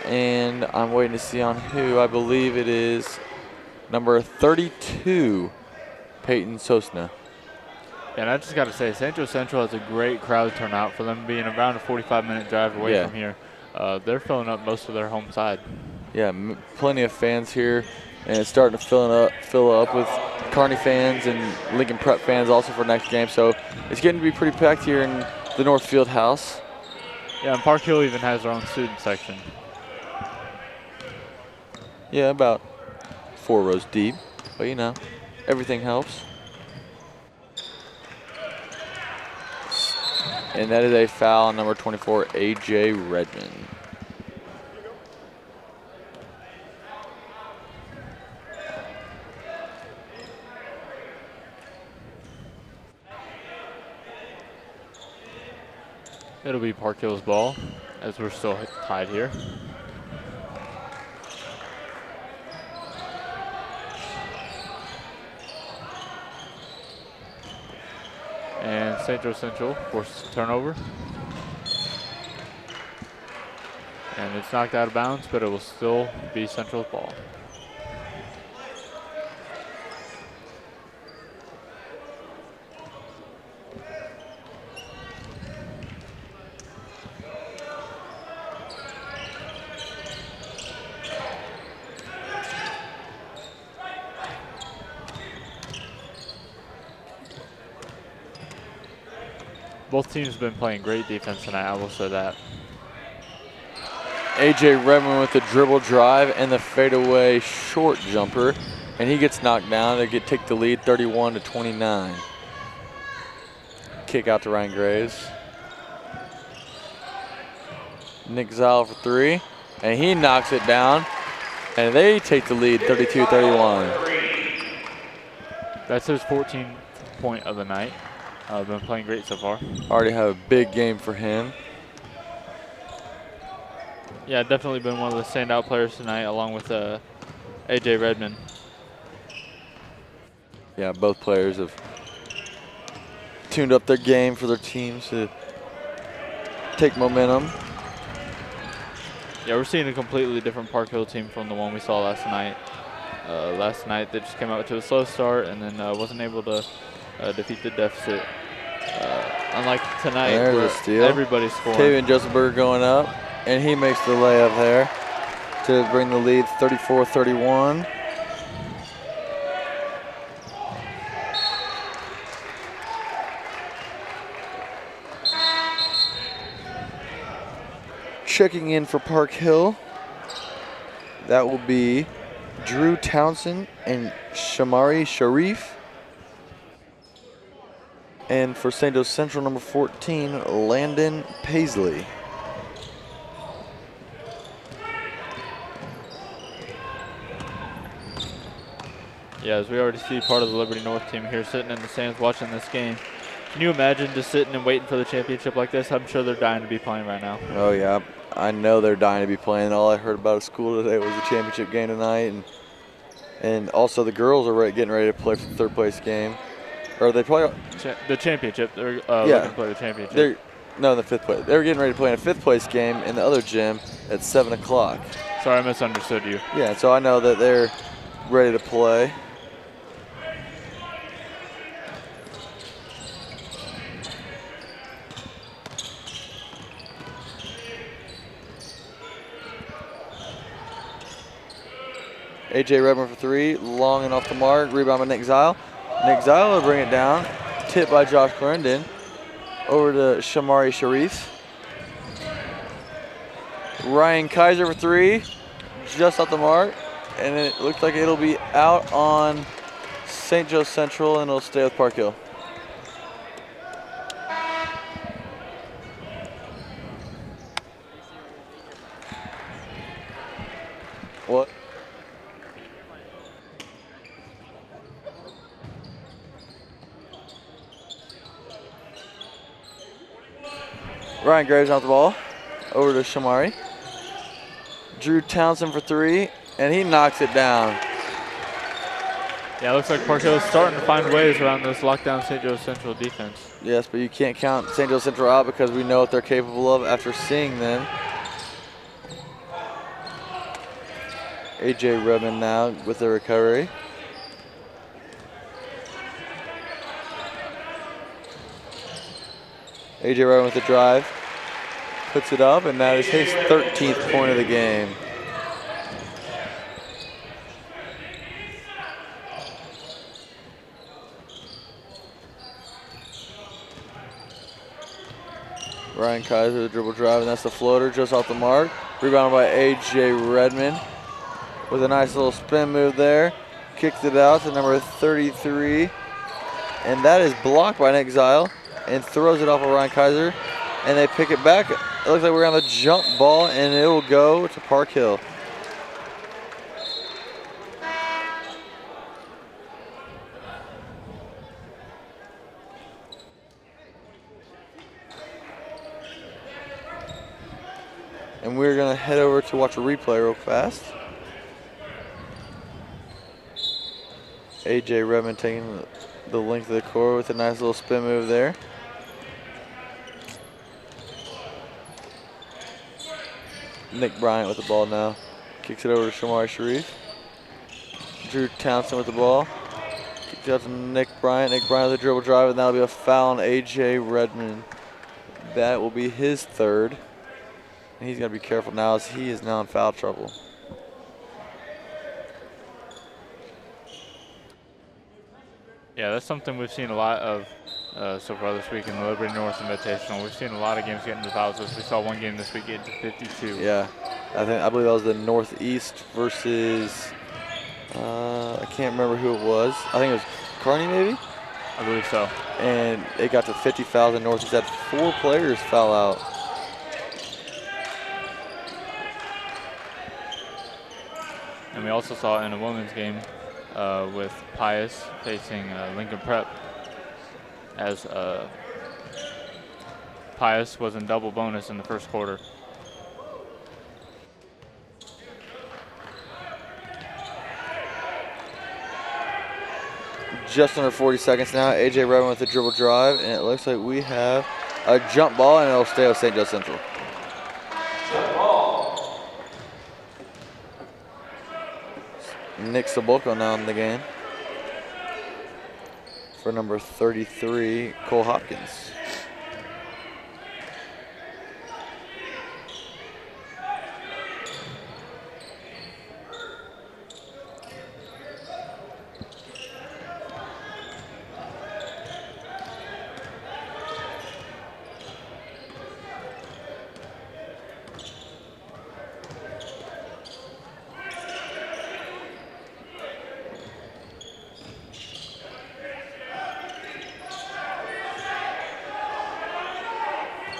And I'm waiting to see on who. I believe it is number 32, Peyton Sosna. And I just got to say, St. Joe Central has a great crowd turnout for them being around a 45-minute drive away from here. They're filling up most of their home side. Yeah, plenty of fans here, and it's starting to fill up with Kearney fans and Lincoln Prep fans also for next game. So it's getting to be pretty packed here in the North Field House. Yeah, and Park Hill even has their own student section. Yeah, about 4 rows deep, but you know, everything helps. And that is a foul on number 24, A.J. Redmond. It'll be Park Hill's ball as we're still tied here. And St. Joe Central forces a turnover. And it's knocked out of bounds, but it will still be Central's ball. both teams have been playing great defense tonight, I will say that. A.J. Redmond with the dribble drive and the fadeaway short jumper, and he gets knocked down to take the lead 31-29. Kick out to Ryan Graves. Nick Zile for three, and he knocks it down, and they take the lead 32-31. That's his 14th point of the night. Been playing great so far. Already have a big game for him. Yeah, definitely been one of the standout players tonight, along with A.J. Redmond. Yeah, both players have tuned up their game for their teams to take momentum. Yeah, we're seeing a completely different Park Hill team from the one we saw last night. Last night they just came out to a slow start and then wasn't able to defeat the deficit. Unlike tonight, There's where a steal. everybody's scoring. Tavian Josephberger going up, and he makes the layup there to bring the lead 34-31. Checking in for Park Hill, that will be Drew Townsend and Shamari Sharif. And for St. Joe Central, number 14, Landon Paisley. Yeah, as we already see part of the Liberty North team here sitting in the stands watching this game. Can you imagine just sitting and waiting for the championship like this? I'm sure they're dying to be playing right now. Oh yeah, I know they're dying to be playing. All I heard about at school today was the championship game tonight, and also the girls are getting ready to play for the third place game. Or they play the championship. They're looking to play the championship. No, in the fifth place. They were getting ready to play in a fifth place game in the other gym at 7 o'clock. Sorry, I misunderstood you. Yeah, so I know that they're ready to play. A.J. Redmond for three, long and off the mark, rebound by Nick Zile. Nick Zile will bring it down, tipped by Josh Clarendon. Over to Shamari Sharif. Ryan Kaiser for three, just off the mark, and it looks like it'll be out on St. Joe Central, and it'll stay with Park Hill. What? Ryan Graves off the ball. Over to Shamari. Drew Townsend for three, and he knocks it down. Yeah, it looks like Park Hill is starting to find ways around this lockdown St. Joe Central defense. Yes, but you can't count St. Joe Central out because we know what they're capable of after seeing them. A.J. Redmond now with the recovery. A.J. Redmond with the drive. Puts it up, and that is his 13th point of the game. Ryan Kaiser, the dribble drive, and that's the floater just off the mark. Rebounded by A.J. Redmond with a nice little spin move there. Kicks it out to number 33, and that is blocked by Nick Zile, and throws it off of Ryan Kaiser, and they pick it back. It looks like we're on the jump ball, and it will go to Park Hill. And we're going to head over to watch a replay real fast. A.J. Redmond taking the length of the court with a nice little spin move there. Nick Bryant with the ball now. Kicks it over to Shamari Sharif. Drew Townsend with the ball. Kicks it out to Nick Bryant. Nick Bryant with a dribble drive, and that'll be a foul on A.J. Redmond. That will be his third. And he's going to be careful now as he is now in foul trouble. Yeah, that's something we've seen a lot of so far this week in the Liberty North Invitational. We've seen a lot of games get into thousands. We saw one game this week get to 52. Yeah, I believe that was the Northeast versus I can't remember who it was. I think it was Kearney maybe. I believe so. And it got to 50 fouls. And Northeast had 4 players foul out. And we also saw in a women's game with Pius facing Lincoln Prep, as Pius was in double bonus in the first quarter. Just under 40 seconds now. AJ Redmond with the dribble drive, and it looks like we have a jump ball, and it'll stay with St. Joe Central. Nick Sabolko now in the game for number 33, Cole Hopkins.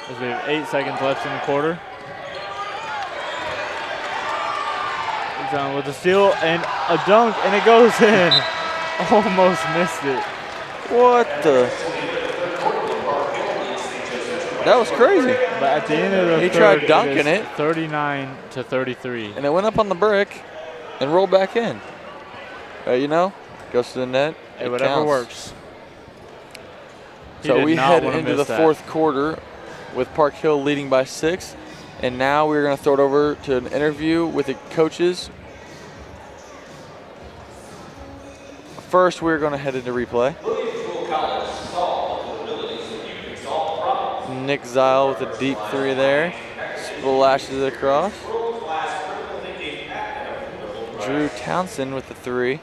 As we have 8 seconds left in the quarter. He's on with a steal and a dunk, and it goes in. Almost missed it. What the? That was crazy. But at the end of the he third, tried dunking it. 39 to 33. And it went up on the brick and rolled back in. You know, goes to the net. Hey, whatever counts. works. So we head into the fourth quarter with Park Hill leading by 6. And now we're going to throw it over to an interview with the coaches. First, we're going to head into replay. Nick Zile with a deep 3 there. Splashes it across. Drew Townsend with the 3.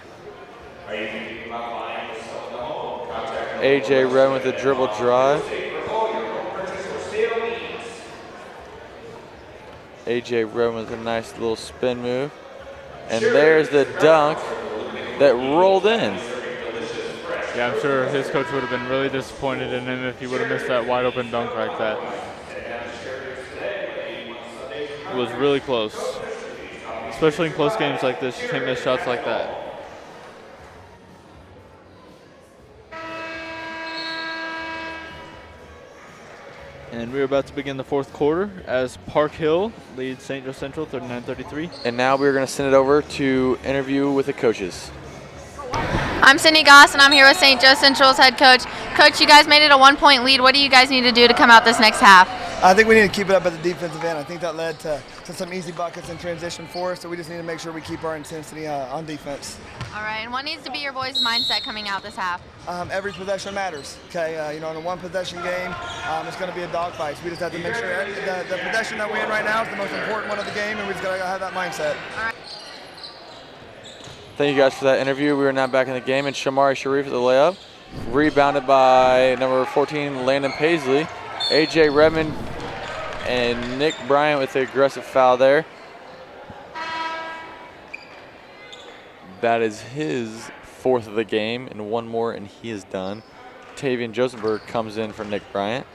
AJ Redmond with a dribble drive. AJ Redmond with a nice little spin move. And there's the dunk that rolled in. Yeah, I'm sure his coach would have been really disappointed in him if he would have missed that wide open dunk like that. It was really close. Especially in close games like this, you can't miss shots like that. And we're about to begin the fourth quarter as Park Hill leads St. Joe Central 39-33. And now we're going to send it over to interview with the coaches. I'm Sydney Goss, and I'm here with St. Joe Central's head coach. Coach, you guys made it a 1-point lead. What do you guys need to do to come out this next half? I think we need to keep it up at the defensive end. I think that led to some easy buckets in transition for us, so we just need to make sure we keep our intensity on defense. All right, and what needs to be your boys' mindset coming out this half? Every possession matters, okay? In a one-possession game, it's going to be a dogfight. So we just have to make sure the possession that we're in right now is the most important one of the game, and we just got to have that mindset. All right. Thank you guys for that interview. We are now back in the game, and Shamari Sharif at the layup. Rebounded by number 14, Landon Paisley. AJ Redmond and Nick Bryant with the aggressive foul there. That is his 4th of the game, and one more, and he is done. Tavian Josenberg comes in for Nick Bryant.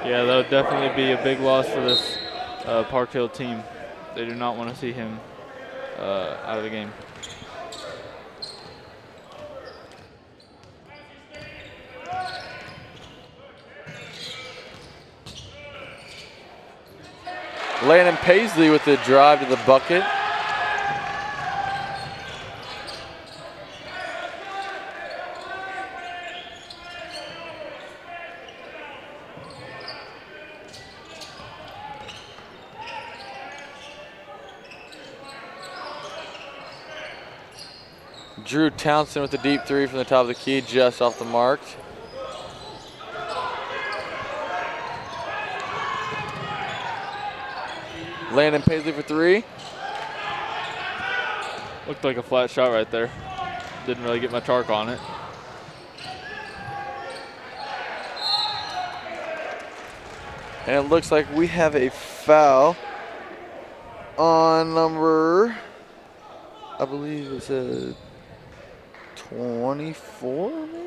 Yeah, that would definitely be a big loss for this Park Hill team. They do not want to see him out of the game. Landon Paisley with the drive to the bucket. Drew Townsend with the deep 3 from the top of the key, just off the mark. Landon Paisley for 3. Looked like a flat shot right there. Didn't really get much arc on it. And it looks like we have a foul on number, I believe it's a 24, maybe?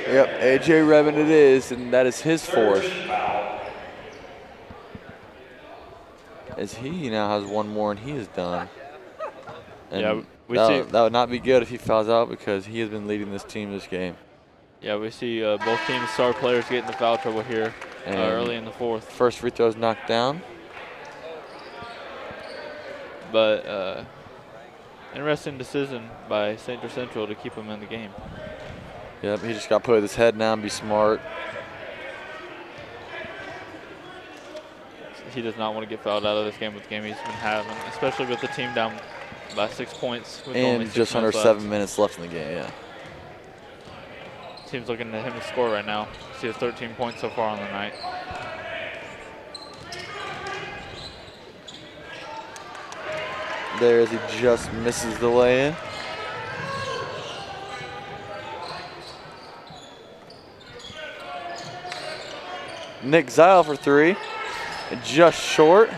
Yep, AJ Revin it is, and that is his fourth. As he now has one more and he is done. And Yeah, we see. that would not be good if he fouls out because he has been leading this team this game. Yeah, we see both teams' star players get into foul trouble here early in the fourth. First free throw is knocked down. But interesting decision by St. Joe Central to keep him in the game. Yep, he just got to put his head down, be smart. He does not want to get fouled out of this game with the game he's been having, especially with the team down by 6 points. With only And 6 just under minutes 7 left. minutes left in the game, yeah. Team's looking at him to score right now. He has 13 points so far on the night. There as he just misses the lay-in. Nick Zile for three, just short.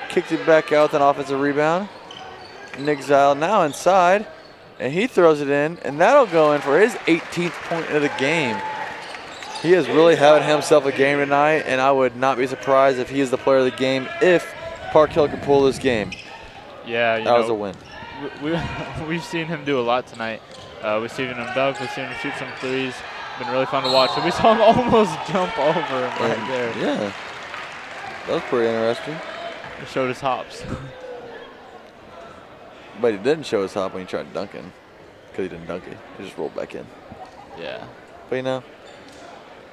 Kicked it back out with an offensive rebound. Nick Zile now inside, and he throws it in, and that'll go in for his 18th point of the game. He is really having himself a game tonight, and I would not be surprised if he is the player of the game if Park Hill can pull this game. Yeah, that was a win. We've seen him do a lot tonight. We've seen him dunk, we've seen him shoot some threes. Been really fun to watch. And we saw him almost jump over him right there. Yeah, that was pretty interesting. He showed his hops. But he didn't show his hop when he tried dunking because he didn't dunk it. He just rolled back in. Yeah. But you know,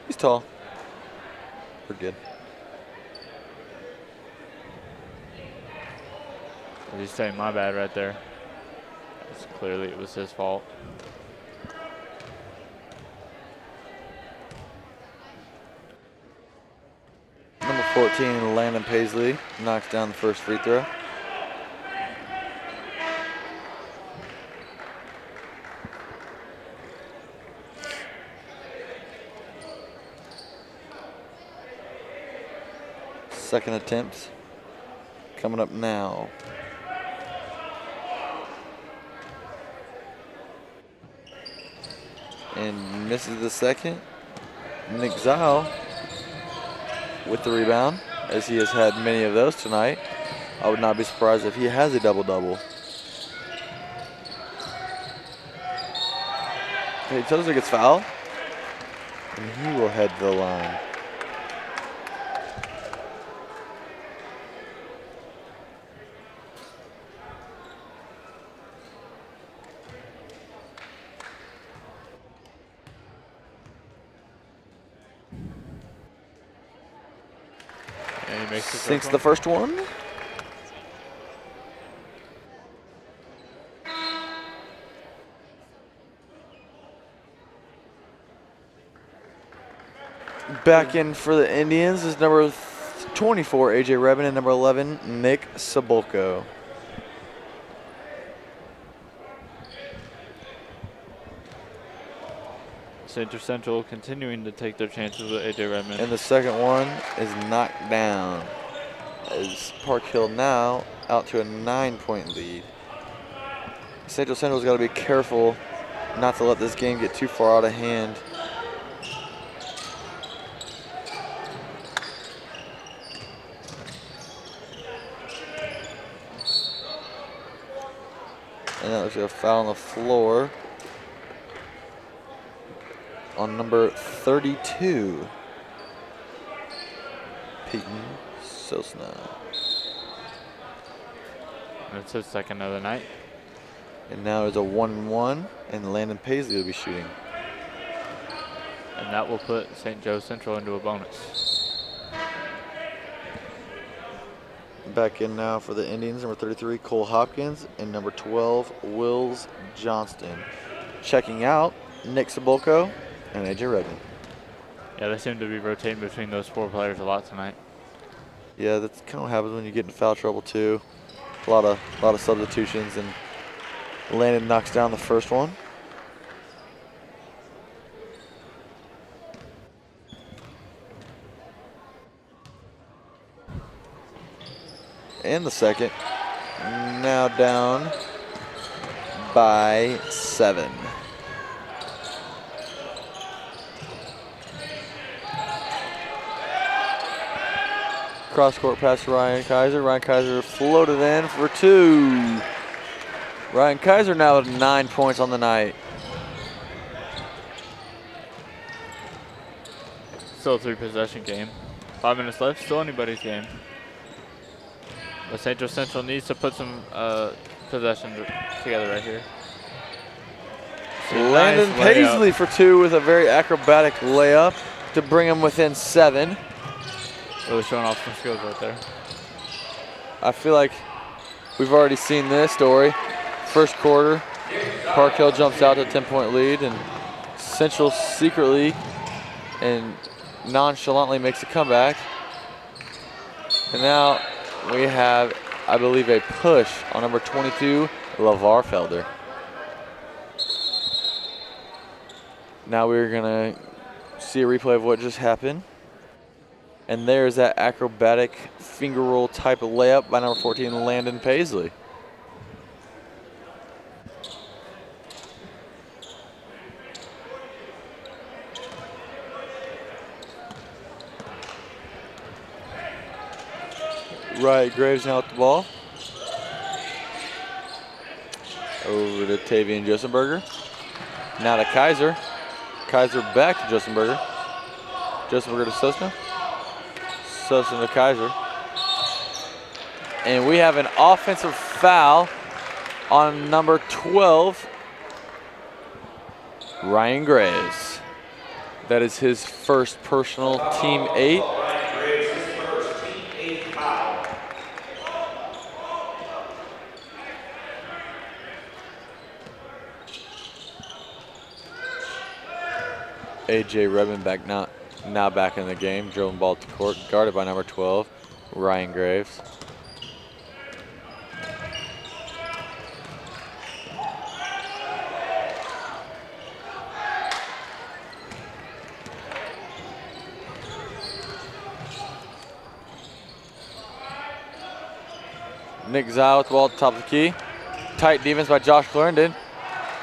he's tall. We're good. He's saying my bad right there. Clearly it was his fault. Number 14, Landon Paisley, knocks down the first free throw. Second attempt coming up now. And misses the second. Nick Zile with the rebound, as he has had many of those tonight. I would not be surprised if he has a double-double. Okay, Tozer gets fouled, and he will head to the line. And he makes Sinks the first one. Back in for the Indians is number 24, AJ Revin, and number 11, Nick Sabolko. St. Joe Central continuing to take their chances with AJ Redmond. And the second one is knocked down, as Park Hill now out to a 9-point lead. St. Joe Central's got to be careful not to let this game get too far out of hand. And that was a foul on the floor on number 32, Peyton Sosna. That's his second of the night. And now it's a 1-1, and Landon Paisley will be shooting. And that will put St. Joe Central into a bonus. Back in now for the Indians, number 33, Cole Hopkins, and number 12, Wills Johnston. Checking out, Nick Sabolko and AJ Redmond. Yeah, they seem to be rotating between those four players a lot tonight. Yeah, that's kind of what happens when you get in foul trouble too. A lot of substitutions, and Landon knocks down the first one. and the second. Now down by 7. Cross-court pass to Ryan Kaiser. Ryan Kaiser floated in for 2. Ryan Kaiser now with 9 points on the night. Still a 3-possession game. 5 minutes left, still anybody's game. But St. Joe Central needs to put some possession together right here. Landon Nice Paisley for 2 with a very acrobatic layup to bring him within 7. Really showing off some skills right there. I feel like we've already seen this story. First quarter, Park Hill jumps out to a 10-point lead, and Central secretly and nonchalantly makes a comeback. And now we have, I believe, a push on number 22, LeVar Felder. Now we're gonna see a replay of what just happened. And there's that acrobatic finger roll type of layup by number 14, Landon Paisley. Right, Graves now with the ball. Over to Tavian Josenberger. Now to Kaiser. Kaiser back to Josenberger. Josenberger to Sosna. Sosna to Kaiser. And we have an offensive foul on number 12, Ryan Graves. That is his first personal, team 8. A.J. Redmond now back in the game, driven ball to court, guarded by number 12, Ryan Graves. Nick Zile with the ball at the top of the key. Tight defense by Josh Clarendon.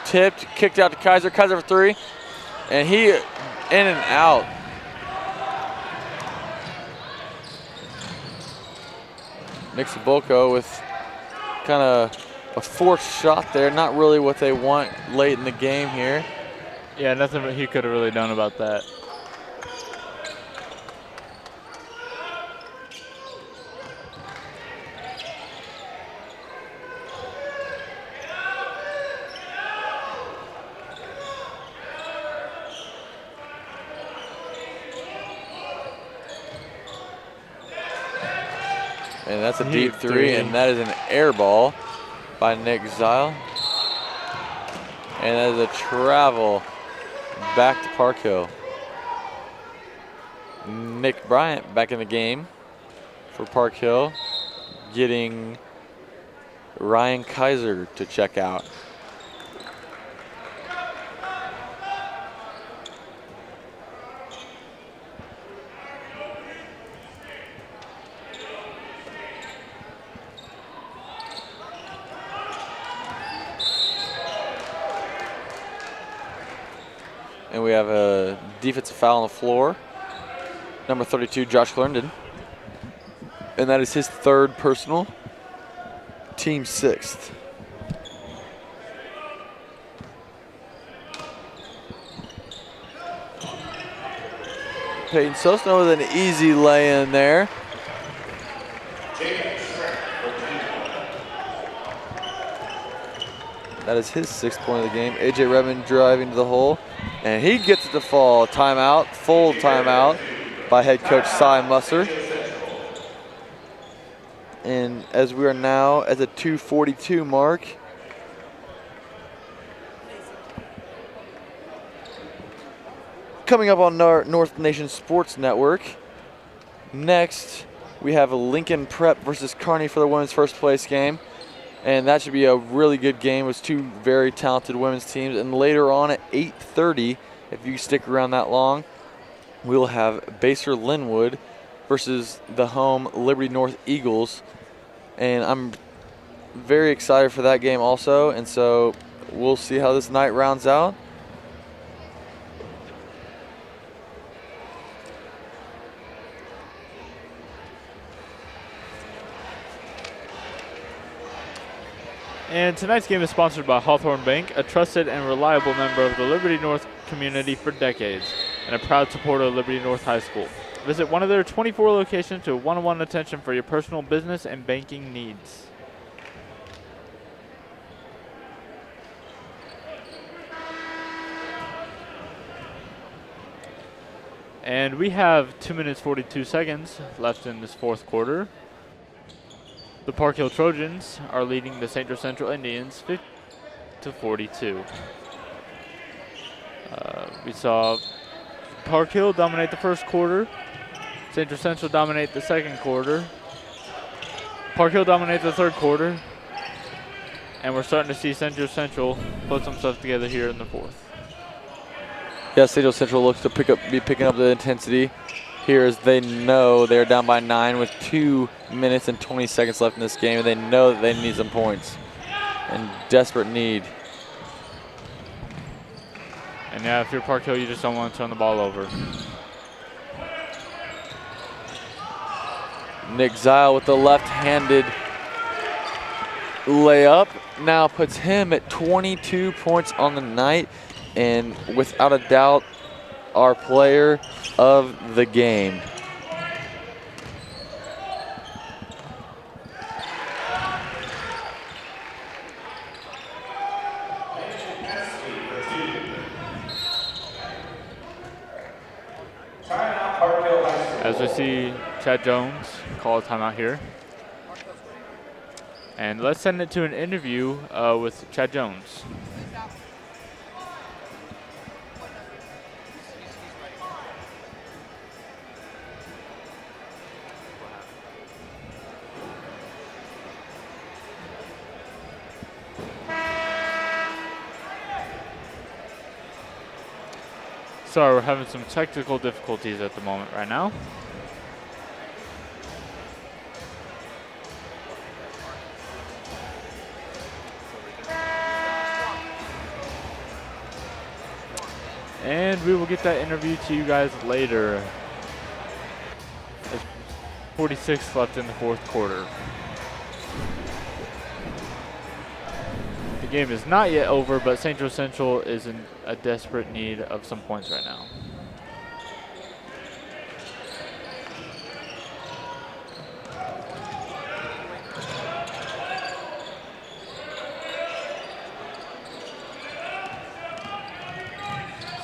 Tipped, kicked out to Kaiser. Kaiser for 3. And he in and out. Nick Sabolko with kind of a forced shot there. Not really what they want late in the game here. Yeah, nothing he could have really done about that. And that's a deep 3, and that is an air ball by Nick Zile. And that is a travel back to Park Hill. Nick Bryant back in the game for Park Hill, getting Ryan Kaiser to check out. And we have a defensive foul on the floor. Number 32, Josh Clarendon. And that is his 3rd personal, team 6th. Peyton Sosno with an easy lay in there. That is his 6th point of the game. A.J. Redmond driving to the hole, and he gets it to fall. Timeout, full timeout by head coach Cy Musser. And as we are now at the 2:42 mark, coming up on North Nation Sports Network, next we have Lincoln Prep versus Kearney for the women's first place game. And that should be a really good game with 2 very talented women's teams. And later on at 8:30, if you stick around that long, we'll have Baser Linwood versus the home Liberty North Eagles and I'm very excited for that game also. And so we'll see how this night rounds out. And tonight's game is sponsored by Hawthorne Bank, a trusted and reliable member of the Liberty North community for decades, and a proud supporter of Liberty North High School. Visit one of their 24 locations to one-on-one attention for your personal business and banking needs. And we have 2 minutes 42 seconds left in this fourth quarter. The Park Hill Trojans are leading the St. Joe Central Indians 50-42. We saw Park Hill dominate the first quarter. St. Joe Central dominate the second quarter. Park Hill dominate the third quarter. And we're starting to see St. Joe Central put some stuff together here in the fourth. Yeah, St. Joe Central looks to be picking up the intensity here as they know they're down by 9 with 2 minutes and 20 seconds left in this game, and they know that they need some points. In desperate need. And yeah, if you're Park Hill, you just don't want to turn the ball over. Nick Zile with the left-handed layup now puts him at 22 points on the night, and without a doubt, our player of the game. As we see Chad Jones call a timeout here. And let's send it to an interview with Chad Jones. Sorry, we're having some technical difficulties at the moment right now. And we will get that interview to you guys later. There's 46 left in the fourth quarter. The game is not yet over, but St. Joe Central is in a desperate need of some points right now.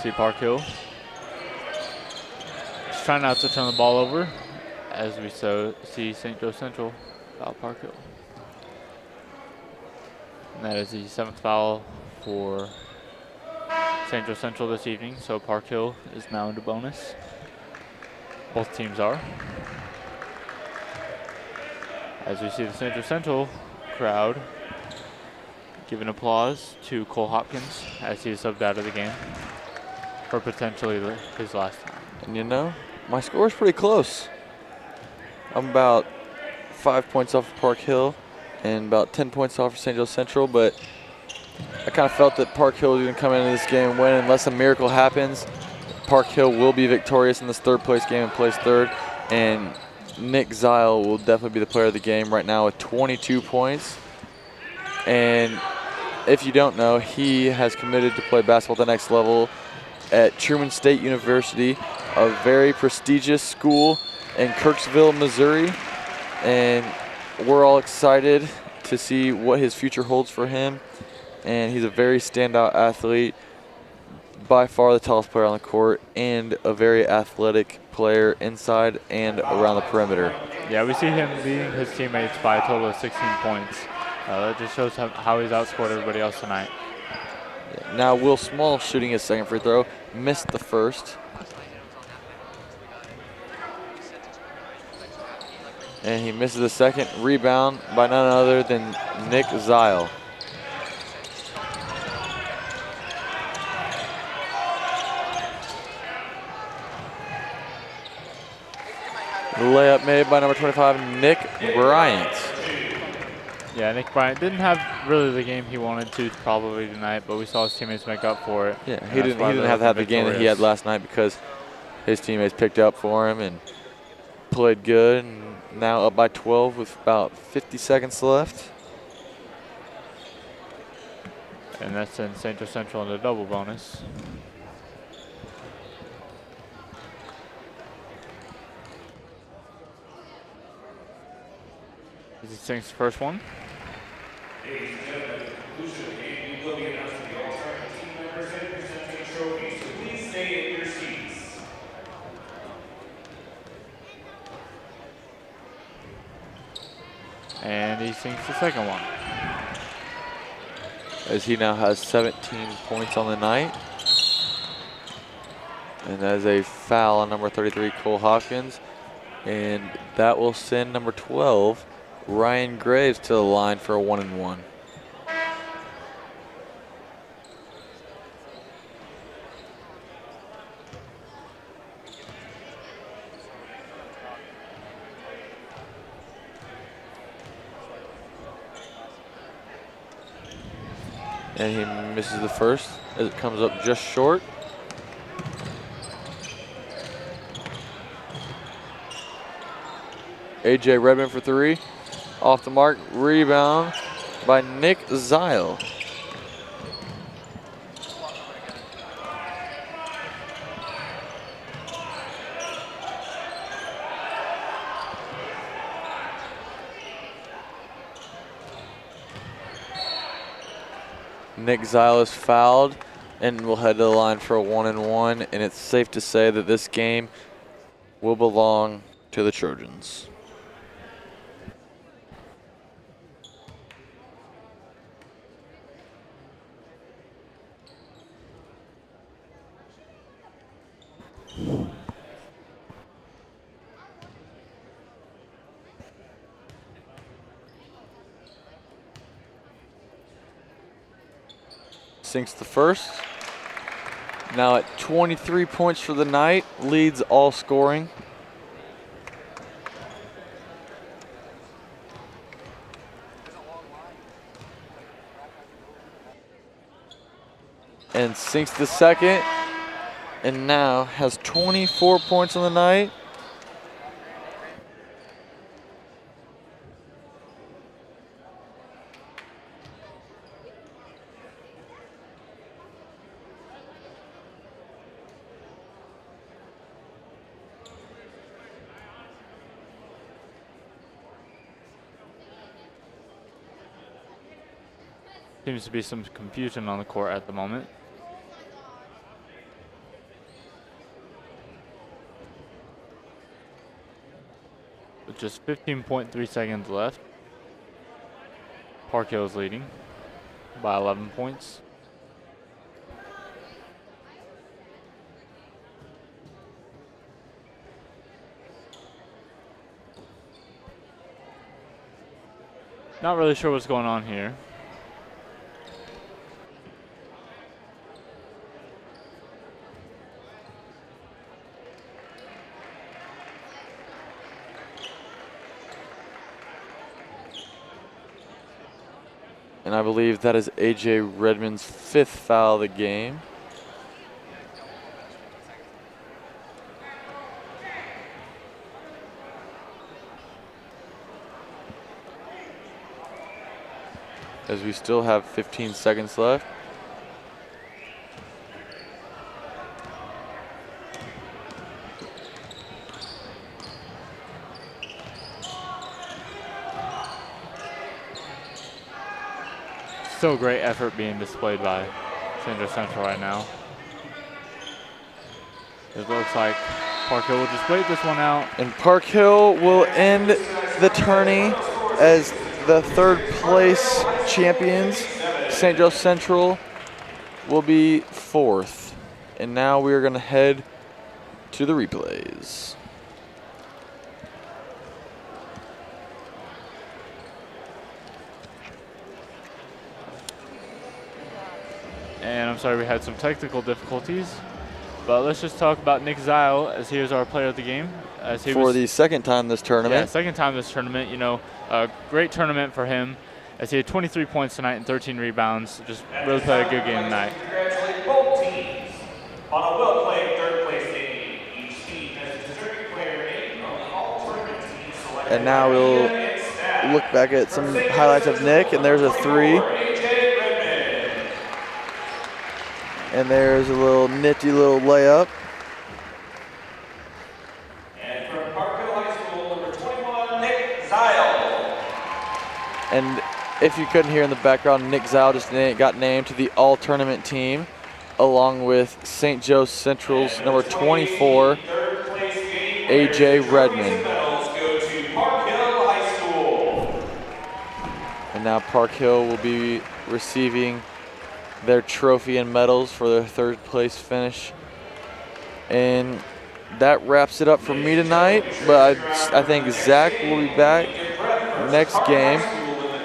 See Park Hill. Just trying not to turn the ball over as we see St. Joe Central foul Park Hill. And that is the 7th foul for St. Joe Central this evening, so Park Hill is now into bonus. Both teams are. As we see the St. Joe Central crowd giving applause to Cole Hopkins as he is subbed out of the game for potentially his last time. And you know, my score is pretty close. I'm about 5 points off of Park Hill and about 10 points off for St. Joe Central, but I kind of felt that Park Hill was going to come into this game and win. Unless a miracle happens, Park Hill will be victorious in this third place game and place third, and Nick Zile will definitely be the player of the game right now with 22 points. And if you don't know, he has committed to play basketball at the next level at Truman State University, a very prestigious school in Kirksville, Missouri, and we're all excited to see what his future holds for him. And he's a very standout athlete, by far the tallest player on the court, and a very athletic player inside and around the perimeter. Yeah, we see him leading his teammates by a total of 16 points. That just shows how he's outscored everybody else tonight. Now Will Small shooting his second free throw, missed the first. And he misses the second. Rebound by none other than Nick Zile. Layup made by number 25, Nick Bryant. Yeah, Nick Bryant didn't have really the game he wanted to probably tonight, but we saw his teammates make up for it. Yeah, he didn't have to have the game that he had last night because his teammates picked up for him and played good, and now up by 12 with about 50 seconds left. And that sends St. Joe Central into double bonus. As he sinks the first one. Ladies and gentlemen, at the conclusion of the game, we will be announcing the all-time team members and presenting trophies, so please stay in your seats. And he sinks the second one. As he now has 17 points on the night. And that is a foul on number 33, Cole Hopkins. And that will send number 12, Ryan Graves, to the line for a 1-and-1. And he misses the first as it comes up just short. AJ Redmond for three. Off the mark, rebound by Nick Zile. Nick Zile is fouled and will head to the line for a 1-and-1, and it's safe to say that this game will belong to the Trojans. Sinks the first. Now at 23 points for the night, leads all scoring. And sinks the second, and now has 24 points on the night. Seems to be some confusion on the court at the moment. With just 15.3 seconds left. Park Hill is leading by 11 points. Not really sure what's going on here. And I believe that is AJ Redmond's 5th foul of the game. As we still have 15 seconds left. Still great effort being displayed by St. Joe Central right now. It looks like Park Hill will just wait this one out. And Park Hill will end the tourney as the 3rd place champions. St. Joe Central will be 4th. And now we are going to head to the replays. And I'm sorry we had some technical difficulties. But let's just talk about Nick Zile, as he was our player of the game. As he For the second time this tournament. Yeah, second time this tournament. You know, a great tournament for him. as he had 23 points tonight and 13 rebounds. Just really played a good game tonight. Congratulate both teams on a well-played third-place game. Each team has a deserving player named on the all-tournament team selected. And now we'll look back at some highlights of Nick, and there's a 3. And there's a little nifty little layup. And from Park Hill High School, number 21, Nick Zile. And if you couldn't hear in the background, Nick Zile just got named to the all-tournament team, along with St. Joe Central's number 24, A.J. Redmond. And now Park Hill will be receiving their trophy and medals for their third place finish. And that wraps it up for me tonight, but I think Zach will be back next game.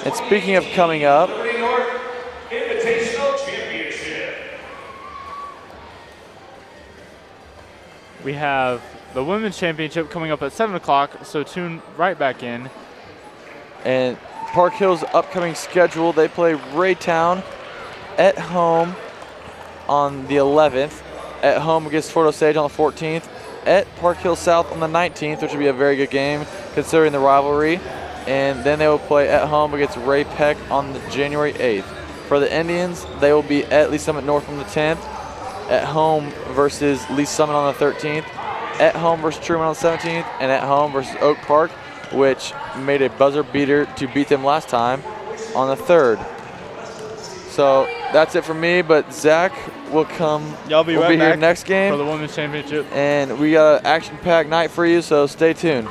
And speaking of coming up, Invitational Championship. We have the Women's Championship coming up at 7 o'clock, so tune right back in. and Park Hill's upcoming schedule, they play Raytown at home on the 11th, at home against Fort Osage on the 14th, at Park Hill South on the 19th, which will be a very good game considering the rivalry, and then they will play at home against Ray Peck on the January 8th. For the Indians, they will be at Lee Summit North on the 10th, at home versus Lee Summit on the 13th, at home versus Truman on the 17th, and at home versus Oak Park, which made a buzzer beater to beat them last time on the 3rd. So that's it for me, but Zach will come. Y'all be we'll right be here back next game for the Women's Championship. and we got an action-packed night for you, so stay tuned.